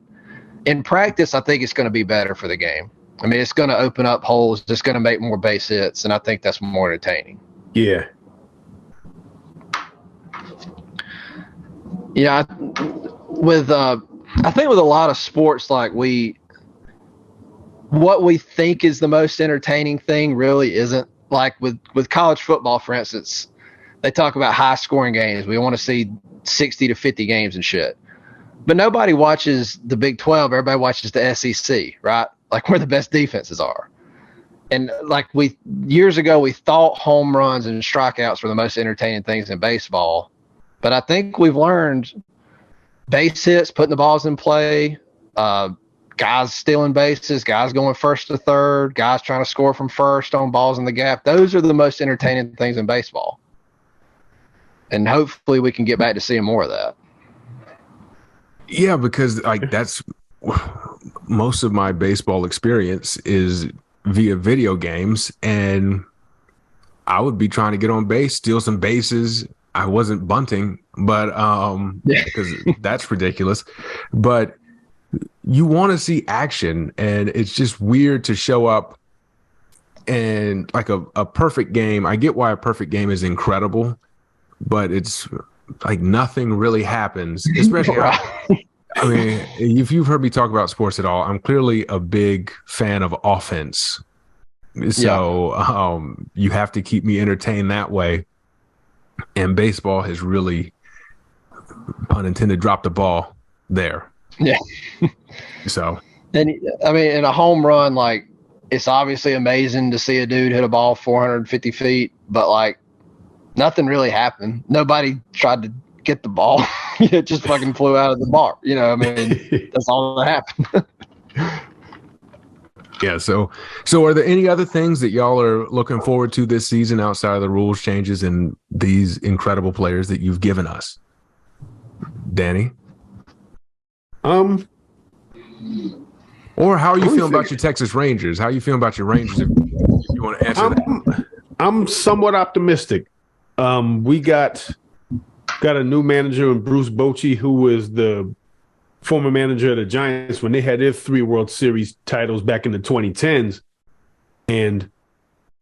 in practice, I think it's going to be better for the game. I mean, it's going to open up holes. It's going to make more base hits, and I think that's more entertaining. Yeah. Yeah, I think with a lot of sports, like what we think is the most entertaining thing really isn't. Like with college football, for instance, they talk about high scoring games. We want to see 60 to 50 games and shit. But nobody watches the Big 12. Everybody watches the SEC, right? Like where the best defenses are. And like years ago, we thought home runs and strikeouts were the most entertaining things in baseball. But I think we've learned base hits, putting the balls in play, guys stealing bases, guys going first to third, guys trying to score from first on balls in the gap. Those are the most entertaining things in baseball. And hopefully we can get back to seeing more of that. Yeah, because like that's most of my baseball experience is via video games, and I would be trying to get on base, steal some bases. I wasn't bunting, but because that's ridiculous. But you want to see action, and it's just weird to show up and like a perfect game. I get why a perfect game is incredible, but it's like nothing really happens, especially I mean, if you've heard me talk about sports at all, I'm clearly a big fan of offense. So you have to keep me entertained that way. And baseball has really, pun intended, dropped the ball there. Yeah. So. And I mean, in a home run, like it's obviously amazing to see a dude hit a ball 450 feet, but like nothing really happened. Nobody tried to get the ball. It just fucking flew out of the bar. You know, I mean, that's all that happened. Yeah. So are there any other things that y'all are looking forward to this season outside of the rules changes and these incredible players that you've given us? Danny? Or how are you feeling about your Texas Rangers? How are you feeling about your Rangers? If you want to answer that. I'm somewhat optimistic. We got a new manager in Bruce Bochy, who was the former manager of the Giants when they had their 3 World Series titles back in the 2010s. And,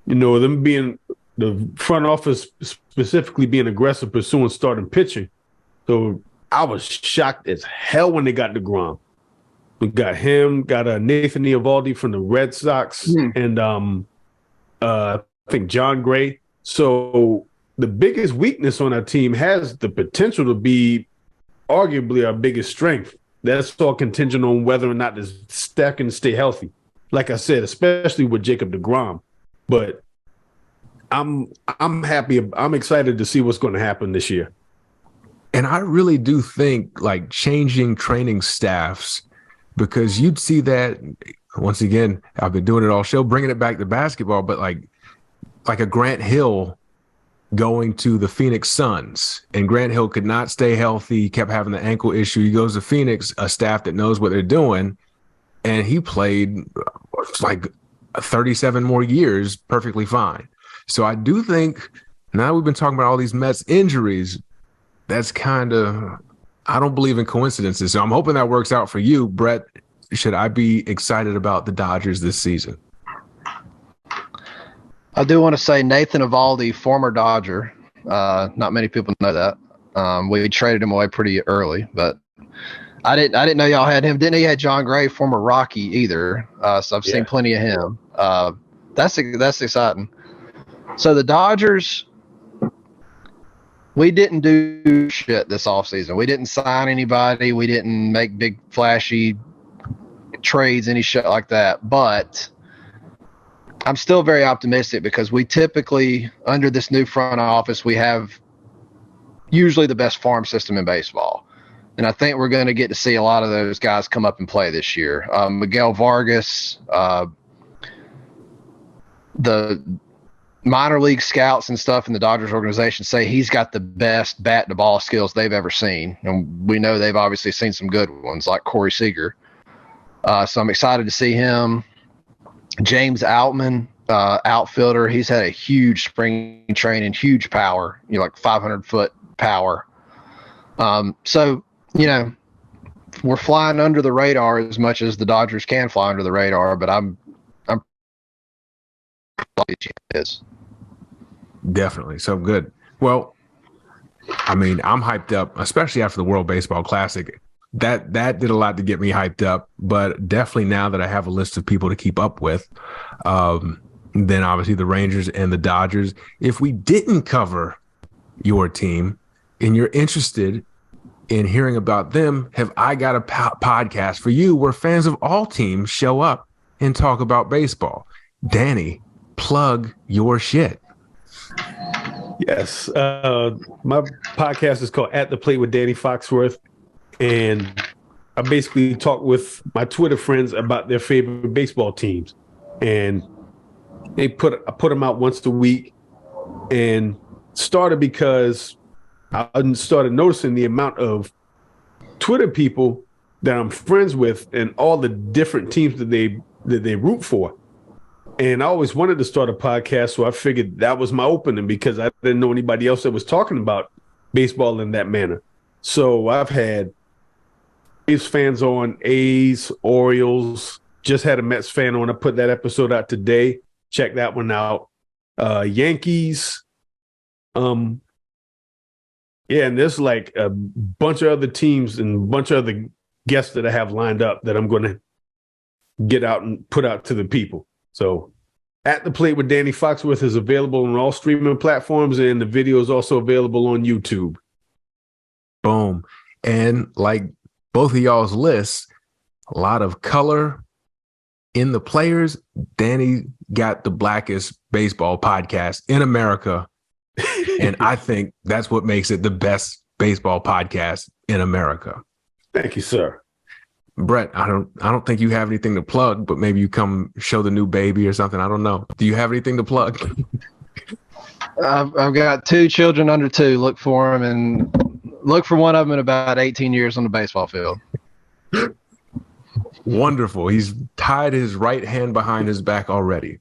you know, them being the front office specifically being aggressive, pursuing starting pitching. So I was shocked as hell when they got DeGrom. We got him, got Nathan Eovaldi from the Red Sox, and I think John Gray. So the biggest weakness on our team has the potential to be arguably our biggest strength. That's all contingent on whether or not the staff can stay healthy. Like I said, especially with Jacob DeGrom. But I'm happy. I'm excited to see what's going to happen this year. And I really do think like changing training staffs, because you'd see that once again, I've been doing it all show, bringing it back to basketball, but like a Grant Hill going to the Phoenix Suns, and Grant Hill could not stay healthy. He kept having the ankle issue. He goes to Phoenix, a staff that knows what they're doing, and he played like 37 more years perfectly fine. So I do think now we've been talking about all these Mets injuries, that's kind of, I don't believe in coincidences. So I'm hoping that works out for you, Brett. Should I be excited about the Dodgers this season? I do want to say Nathan Eovaldi, former Dodger. Not many people know that. We traded him away pretty early, but I didn't know y'all had him. Didn't he had John Gray, former Rocky, either. So I've seen plenty of him. That's exciting. So the Dodgers, We didn't do shit this offseason. We didn't sign anybody. We didn't make big flashy trades, any shit like that. But I'm still very optimistic because we typically, under this new front office, we have usually the best farm system in baseball. And I think we're going to get to see a lot of those guys come up and play this year. Miguel Vargas, the minor league scouts and stuff in the Dodgers organization say he's got the best bat to ball skills they've ever seen. And we know they've obviously seen some good ones like Corey Seager. So I'm excited to see him. James Outman, outfielder, he's had a huge spring training, huge power, like 500-foot power. So, we're flying under the radar as much as the Dodgers can fly under the radar, but I'm is. Definitely. So good. Well, I mean, I'm hyped up, especially after the World Baseball Classic. That did a lot to get me hyped up, but definitely now that I have a list of people to keep up with, then obviously the Rangers and the Dodgers. If we didn't cover your team and you're interested in hearing about them, have I got a podcast for you where fans of all teams show up and talk about baseball. Danny, plug your shit. Yes. My podcast is called At the Plate with Danny Foxworth. And I basically talk with my Twitter friends about their favorite baseball teams. And I put them out once a week, and started because I started noticing the amount of Twitter people that I'm friends with and all the different teams that they root for. And I always wanted to start a podcast, so I figured that was my opening because I didn't know anybody else that was talking about baseball in that manner. So I've had A's fans on, A's, Orioles, just had a Mets fan on. I put that episode out today. Check that one out. Yankees. Yeah, and there's like a bunch of other teams and a bunch of other guests that I have lined up that I'm going to get out and put out to the people. So At the Plate with Danny Foxworth is available on all streaming platforms, and the video is also available on YouTube. Boom. And like both of y'all's lists, a lot of color in the players. Danny got the blackest baseball podcast in America. And I think that's what makes it the best baseball podcast in America. Thank you, sir. Brett, I don't think you have anything to plug, but maybe you come show the new baby or something. I don't know. Do you have anything to plug? I've got 2 children under 2. Look for them, and look for one of them in about 18 years on the baseball field. Wonderful. He's tied his right hand behind his back already.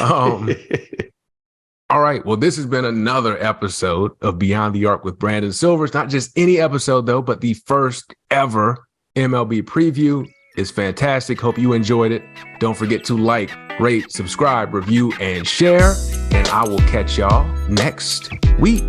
All right. Well, this has been another episode of Beyond the Arc with Brandon Silvers. Not just any episode, though, but the first ever MLB preview. Is fantastic. Hope you enjoyed it. Don't forget to like, rate, subscribe, review, and share. And I will catch y'all next week.